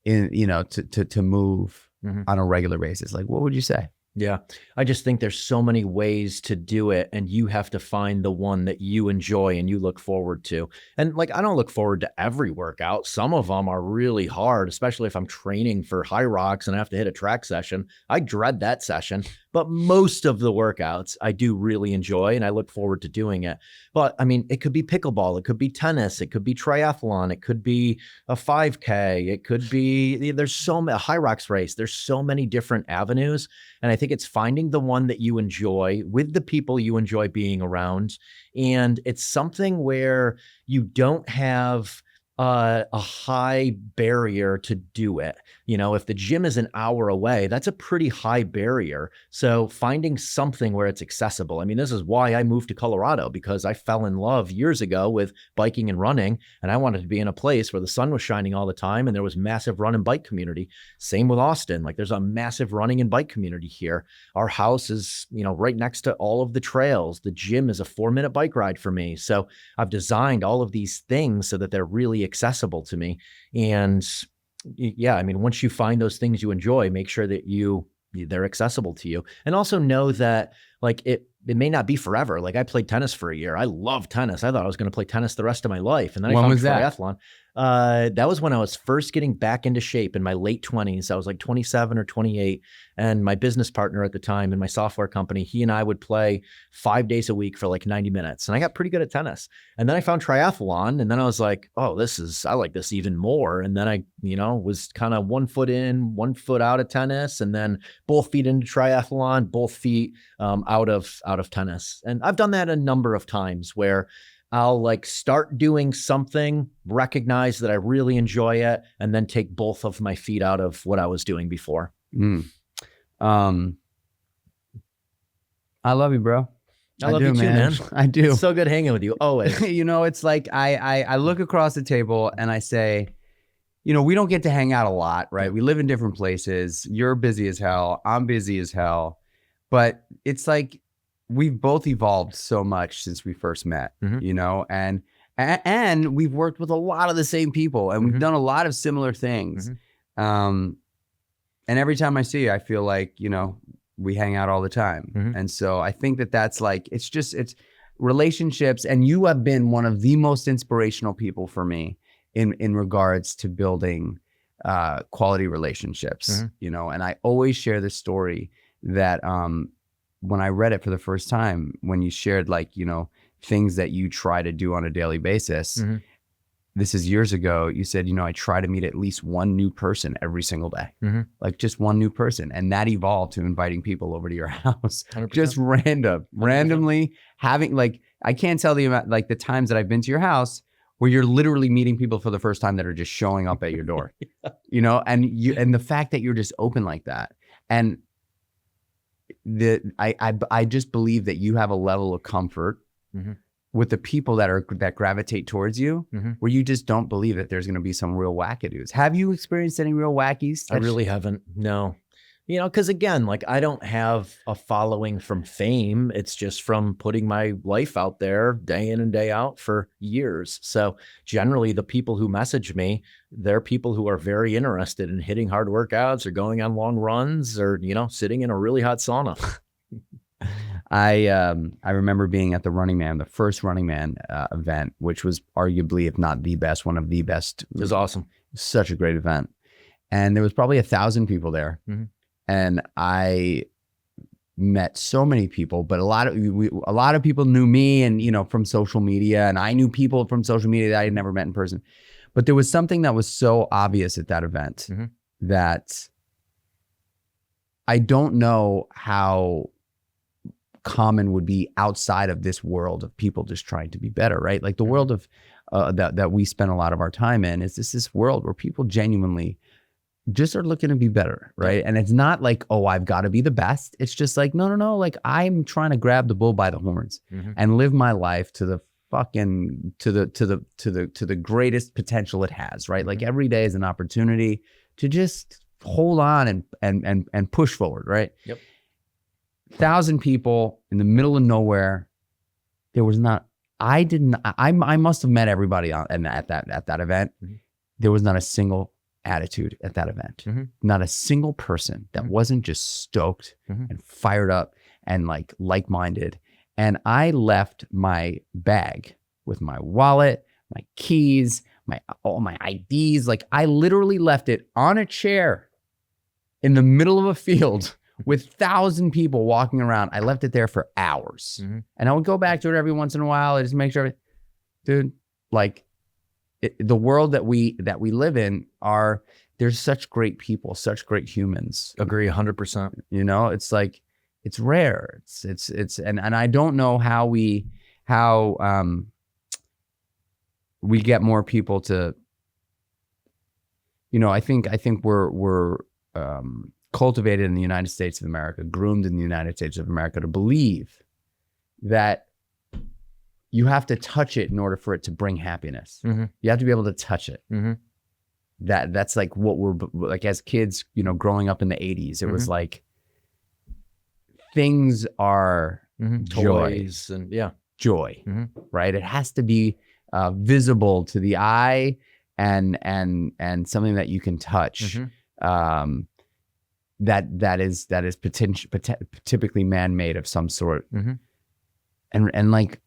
Speaker 1: in, to move on a regular basis, like, what would you say?
Speaker 2: Yeah. I just think there's so many ways to do it, and you have to find the one that you enjoy and you look forward to. And I don't look forward to every workout. Some of them are really hard, especially if I'm training for high rocks and I have to hit a track session. I dread that session, but most of the workouts I do really enjoy and I look forward to doing it. But I mean, it could be pickleball, it could be tennis, it could be triathlon, it could be a 5K, it could be, there's so many, a high rocks race, there's so many different avenues. And I think it's finding the one that you enjoy with the people you enjoy being around. And it's something where you don't have a high barrier to do it. You know, if the gym is an hour away, that's a pretty high barrier. So finding something where it's accessible. I mean, this is why I moved to Colorado, because I fell in love years ago with biking and running, and I wanted to be in a place where the sun was shining all the time and there was massive run and bike community. Same with Austin. Like, there's a massive running and bike community here. Our house is, you know, right next to all of the trails. The gym is a 4-minute bike ride for me. So I've designed all of these things so that they're really accessible to me. And yeah, I mean, once you find those things you enjoy, make sure that they're accessible to you. And also know that, like, it may not be forever. Like, I played tennis for a year. I love tennis. I thought I was going to play tennis the rest of my life. And then I found triathlon. That was when I was first getting back into shape in my late 20s. I was like 27 or 28. And my business partner at the time in my software company, he and I would play 5 days a week for like 90 minutes. And I got pretty good at tennis. And then I found triathlon. And then I was like, oh, I like this even more. And then I, you know, was kind of 1 foot in, 1 foot out of tennis. And then both feet into triathlon, both feet out of tennis. And I've done that a number of times where I'll like start doing something, recognize that I really enjoy it, and then take both of my feet out of what I was doing before.
Speaker 1: I love you, bro.
Speaker 2: I love you too, man.
Speaker 1: I do.
Speaker 2: It's so good hanging with you always.
Speaker 1: You know, it's like I look across the table and I say, you know, we don't get to hang out a lot, right? We live in different places. You're busy as hell. I'm busy as hell. But it's like we've both evolved so much since we first met, you know, and we've worked with a lot of the same people, and we've done a lot of similar things. And every time I see you, I feel like, you know, we hang out all the time. And so I think that that's like, it's relationships. And you have been one of the most inspirational people for me in regards to building quality relationships, you know, and I always share this story that when I read it for the first time, when you shared, like, you know, things that you try to do on a daily basis, this is years ago, you said, you know, I try to meet at least one new person every single day, like just one new person. And that evolved to inviting people over to your house, 100%. Just randomly having, like, I can't tell the amount, like the times that I've been to your house where you're literally meeting people for the first time that are just showing up at your door, you know, and the fact that you're just open like that. And I just believe that you have a level of comfort with the people that gravitate towards you, where you just don't believe that there's going to be some real wackadoos. Have you experienced any real wackies?
Speaker 2: I really haven't. No. You know, because again, like, I don't have a following from fame. It's just from putting my life out there day in and day out for years. So generally the people who message me, they're people who are very interested in hitting hard workouts or going on long runs or, you know, sitting in a really hot sauna.
Speaker 1: I remember being at the the first Running Man event, which was arguably, if not the best, one of the best.
Speaker 2: It was awesome.
Speaker 1: Such a great event. And there was probably 1,000 people there. And I met so many people, but a lot of people knew me, and, you know, from social media, and I knew people from social media that I had never met in person. But there was something that was so obvious at that event that I don't know how common would be outside of this world of people just trying to be better, right? Like the world of that we spend a lot of our time in is this world where people genuinely just are looking to be better, right? And it's not like, oh, I've got to be the best. It's just like, no. Like, I'm trying to grab the bull by the horns and live my life to the fucking to the greatest potential it has, right? Like, every day is an opportunity to just hold on and push forward, right? 1,000 people in the middle of nowhere. There was not. I must have met everybody at that event. There was not a single attitude at that event. Not a single person that wasn't just stoked and fired up and like-minded. And I left my bag with my wallet, my keys, all my IDs. Like, I literally left it on a chair in the middle of a field with 1,000 people walking around. I left it there for hours. And I would go back to it every once in a while. I just make sure, dude, like, the world that we live in there's such great people, such great humans.
Speaker 2: Agree 100%.
Speaker 1: You know, it's like, it's rare. And I don't know how we get more people to I think we're cultivated in the United States of America, groomed in the United States of America to believe that you have to touch it in order for it to bring happiness.
Speaker 2: Mm-hmm.
Speaker 1: You have to be able to touch it.
Speaker 2: Mm-hmm.
Speaker 1: That's like what we're like as kids, growing up in the 80s. It
Speaker 2: Mm-hmm.
Speaker 1: was like things are joy,
Speaker 2: Toys and
Speaker 1: joy,
Speaker 2: Mm-hmm.
Speaker 1: right? It has to be visible to the eye and something that you can touch.
Speaker 2: Mm-hmm.
Speaker 1: That is typically man-made of some sort.
Speaker 2: Mm-hmm.
Speaker 1: And like,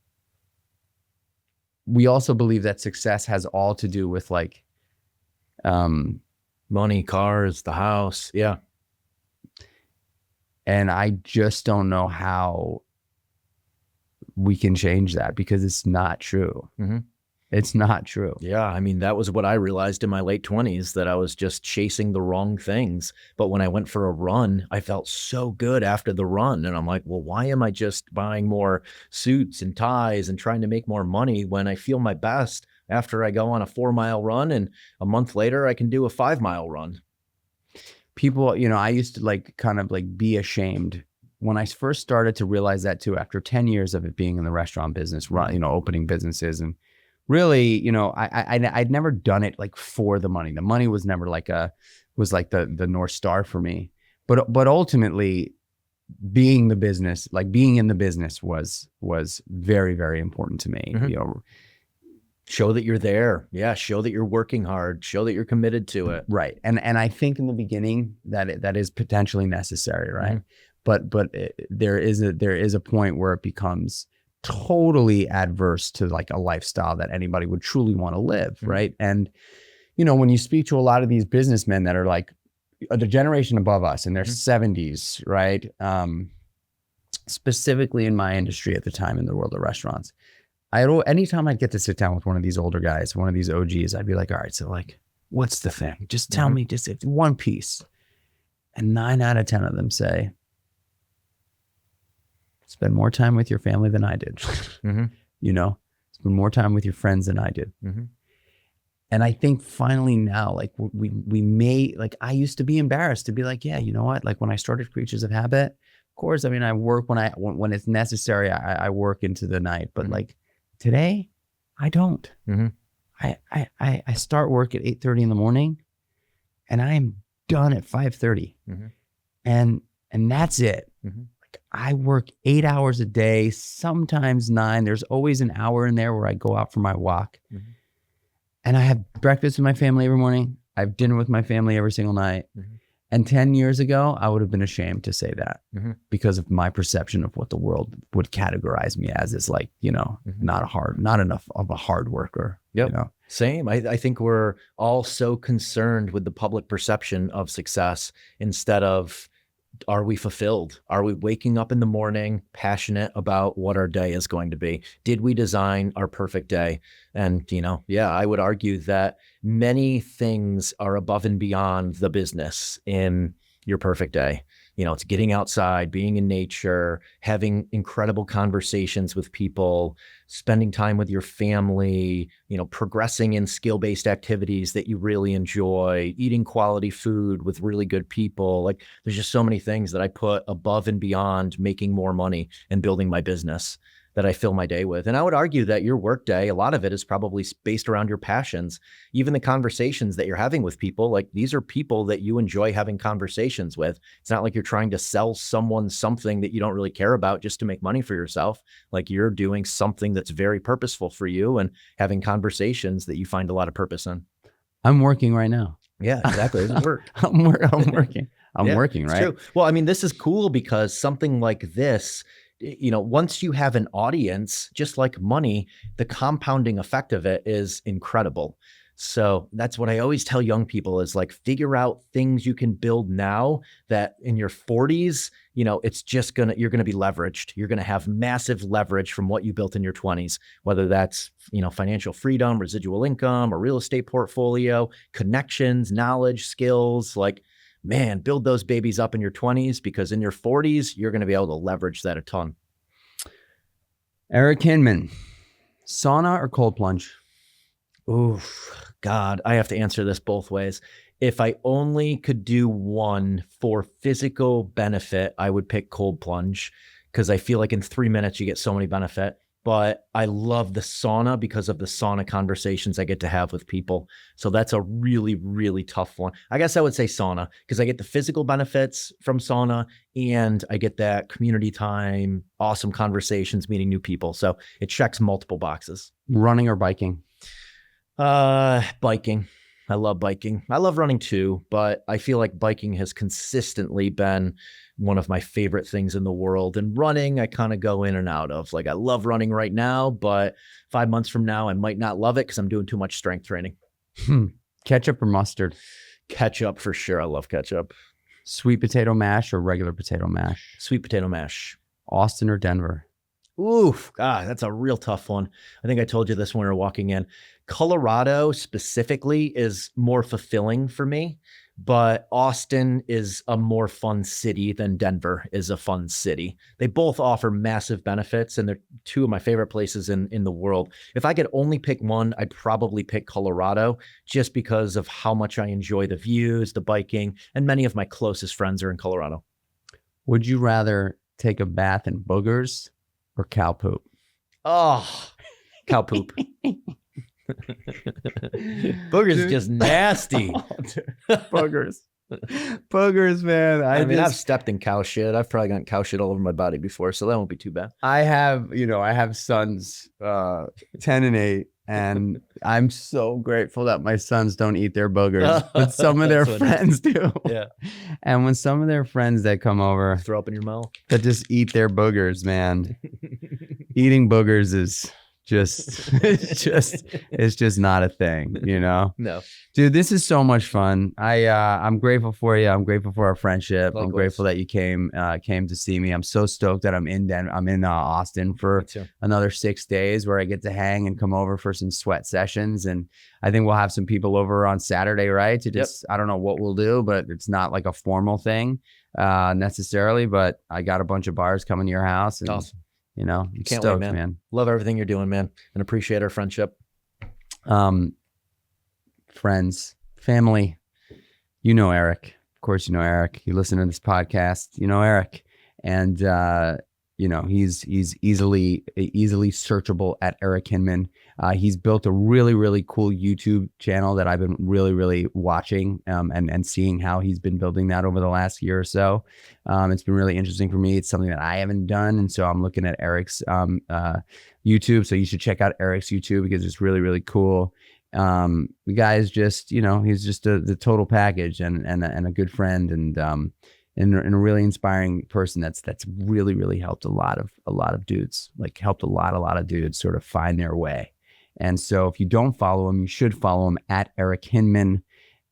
Speaker 1: we also believe that success has all to do with like,
Speaker 2: money, cars, the house. Yeah.
Speaker 1: And I just don't know how we can change that, because it's not true.
Speaker 2: Mm-hmm.
Speaker 1: It's not true.
Speaker 2: Yeah. I mean, that was what I realized in my late 20s, that I was just chasing the wrong things. But when I went for a run, I felt so good after the run. And I'm like, well, why am I just buying more suits and ties and trying to make more money when I feel my best after I go on a 4-mile run, and a month later I can do a 5-mile run?
Speaker 1: People, I used to like kind of like be ashamed when I first started to realize that too, after 10 years of it being in the restaurant business, opening businesses. And really, I'd never done it like for the money. The money was never like the North Star for me. But ultimately, being in the business was very, very important to me.
Speaker 2: Mm-hmm. Show that you're there. Yeah. Show that you're working hard. Show that you're committed to it.
Speaker 1: Right. And I think in the beginning that is potentially necessary. Right.
Speaker 2: Mm-hmm.
Speaker 1: But there is a point where it becomes totally adverse to like a lifestyle that anybody would truly want to live.
Speaker 2: Mm-hmm.
Speaker 1: Right. And, when you speak to a lot of these businessmen that are like the generation above us in their
Speaker 2: Mm-hmm.
Speaker 1: 70s, right. Specifically in my industry at the time, in the world of restaurants, anytime I'd get to sit down with one of these older guys, one of these OGs, I'd be like, all right, so like, what's the thing? Just tell me just one piece. And 9 out of 10 of them say, spend more time with your family than I did.
Speaker 2: Mm-hmm.
Speaker 1: Spend more time with your friends than I did.
Speaker 2: Mm-hmm.
Speaker 1: And I think finally now, like we may, like I used to be embarrassed to be like, yeah, you know what? Like when I started Creatures of Habit, of course, I mean, I work when it's necessary, I work into the night, but like today I don't.
Speaker 2: Mm-hmm.
Speaker 1: I start work at 8:30 in the morning and I am done at 5:30.
Speaker 2: Mm-hmm.
Speaker 1: And that's it.
Speaker 2: Mm-hmm.
Speaker 1: I work 8 hours a day, sometimes 9. There's always an hour in there where I go out for my walk.
Speaker 2: Mm-hmm.
Speaker 1: And I have breakfast with my family every morning. I have dinner with my family every single night.
Speaker 2: Mm-hmm.
Speaker 1: And 10 years ago, I would have been ashamed to say that because of my perception of what the world would categorize me as like, not enough of a hard worker.
Speaker 2: Yep. Same. I think we're all so concerned with the public perception of success instead of, are we fulfilled? Are we waking up in the morning passionate about what our day is going to be? Did we design our perfect day? And, I would argue that many things are above and beyond the business in your perfect day. It's getting outside, being in nature, having incredible conversations with people, spending time with your family, progressing in skill-based activities that you really enjoy, eating quality food with really good people. Like there's just so many things that I put above and beyond making more money and building my business that I fill my day with. And I would argue that your work day, a lot of it is probably based around your passions. Even the conversations that you're having with people, like these are people that you enjoy having conversations with. It's not like you're trying to sell someone something that you don't really care about just to make money for yourself. Like you're doing something that's very purposeful for you and having conversations that you find a lot of purpose in.
Speaker 1: I'm working right now.
Speaker 2: Yeah, exactly. It's work.
Speaker 1: I'm working. I'm working, right?
Speaker 2: True. Well, I mean, this is cool because something like this, once you have an audience, just like money, the compounding effect of it is incredible. So that's what I always tell young people is like, figure out things you can build now that in your 40s, it's just you're going to be leveraged. You're going to have massive leverage from what you built in your 20s, whether that's, financial freedom, residual income, a real estate portfolio, connections, knowledge, skills, like, man, build those babies up in your 20s because in your 40s, you're going to be able to leverage that a ton.
Speaker 1: Eric Hinman, sauna or cold plunge?
Speaker 2: Ooh, God, I have to answer this both ways. if I only could do one for physical benefit, I would pick cold plunge because I feel like in 3 minutes you get so many benefit. But I love the sauna because of the sauna conversations I get to have with people. So that's a really, really tough one. I guess I would say sauna because I get the physical benefits from sauna and I get that community time, awesome conversations, meeting new people. So it checks multiple boxes.
Speaker 1: Running or biking?
Speaker 2: Biking. I love biking. I love running too, but I feel like biking has consistently been one of my favorite things in the world. And running, I kind of go in and out of. Like, I love running right now, but 5 months from now, I might not love it because I'm doing too much strength training.
Speaker 1: Ketchup or mustard?
Speaker 2: Ketchup for sure. I love ketchup.
Speaker 1: Sweet potato mash or regular potato mash?
Speaker 2: Sweet potato mash.
Speaker 1: Austin or Denver?
Speaker 2: Oof, God, that's a real tough one. I think I told you this when we were walking in. Colorado specifically is more fulfilling for me, but Austin is a more fun city than Denver is a fun city. They both offer massive benefits, and they're two of my favorite places in the world. If I could only pick one, I'd probably pick Colorado just because of how much I enjoy the views, the biking, and many of my closest friends are in Colorado.
Speaker 1: Would you rather take a bath in boogers or cow poop?
Speaker 2: Oh, cow poop. Boogers is just nasty.
Speaker 1: Boogers. Boogers, man.
Speaker 2: I've stepped in cow shit. I've probably gotten cow shit all over my body before, so that won't be too bad.
Speaker 1: I have sons, 10 and 8, and I'm so grateful that my sons don't eat their boogers, but some of their friends do.
Speaker 2: Yeah.
Speaker 1: And when some of their friends that come over
Speaker 2: Throw up in your mouth.
Speaker 1: that just eat their boogers, man, eating boogers is it's just not a thing, you know?
Speaker 2: No.
Speaker 1: Dude, this is so much fun. I'm grateful for you. I'm grateful for our friendship.
Speaker 2: Likewise.
Speaker 1: I'm grateful that you came to see me. I'm so stoked that I'm in Austin for another 6 days where I get to hang and come over for some sweat sessions. And I think we'll have some people over on Saturday, right? To just, I don't know what we'll do, but it's not like a formal thing necessarily, but I got a bunch of bars coming to your house. And,
Speaker 2: awesome.
Speaker 1: you know, I'm
Speaker 2: Can't
Speaker 1: stoked,
Speaker 2: wait, man. Love everything you're doing, man, and appreciate our friendship.
Speaker 1: Friends, family, you know Eric. Of course, you know Eric. You listen to this podcast, you know Eric, and you know he's easily searchable at Eric Hinman. He's built a really, really cool YouTube channel that I've been really watching and seeing how he's been building that over the last year or so. It's been really interesting for me. It's something that I haven't done, and so I'm looking at Eric's YouTube. So you should check out Eric's YouTube because it's really, really cool. The guy is just, you know, he's just the total package and a good friend and a really inspiring person that's really helped a lot of dudes, like helped a lot of dudes sort of find their way. And so if you don't follow him, you should follow him at Eric Hinman,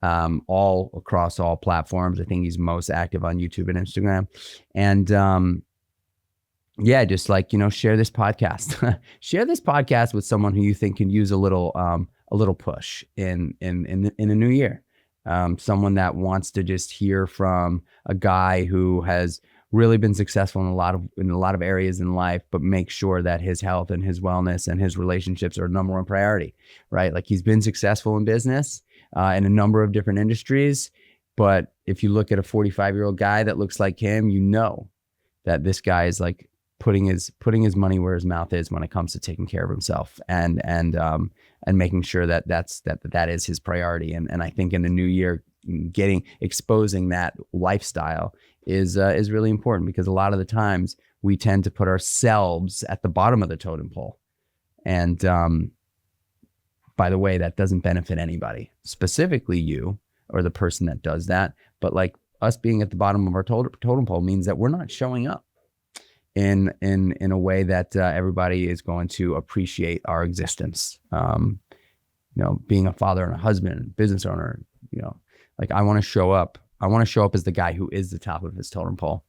Speaker 1: all across all platforms. I think he's most active on YouTube and Instagram. And yeah, just like, you know, share this podcast. Share this podcast with someone who you think can use a little push in a new year. Someone that wants to just hear from a guy who has really been successful in a lot of areas in life, but make sure that his health and his wellness and his relationships are number one priority, right? Like he's been successful in business, in a number of different industries. But if you look at a 45-year-old guy that looks like him, you know that this guy is like putting his money where his mouth is when it comes to taking care of himself and making sure that is his priority. And I think in the new year, exposing that lifestyle is really important because a lot of the times we tend to put ourselves at the bottom of the totem pole. And by the way, that doesn't benefit anybody, specifically you or the person that does that. But like us being at the bottom of our totem pole means that we're not showing up in a way that everybody is going to appreciate our existence. You know, being a father and a husband, business owner, you know, like I want to show up. I want to show up as the guy who is the top of his totem pole,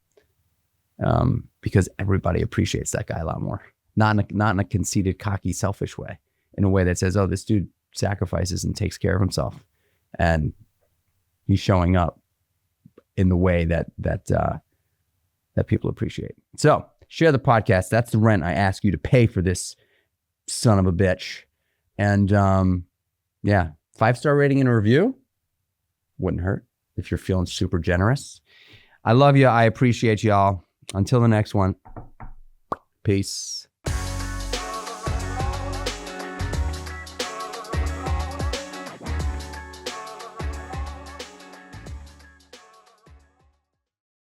Speaker 1: because everybody appreciates that guy a lot more. Not in a conceited, cocky, selfish way. In a way that says, "Oh, this dude sacrifices and takes care of himself, and he's showing up in the way that people appreciate." So share the podcast. That's the rent I ask you to pay for this son of a bitch. And yeah, 5-star rating and a review. Wouldn't hurt if you're feeling super generous. I love you. I appreciate y'all. Until the next one. Peace.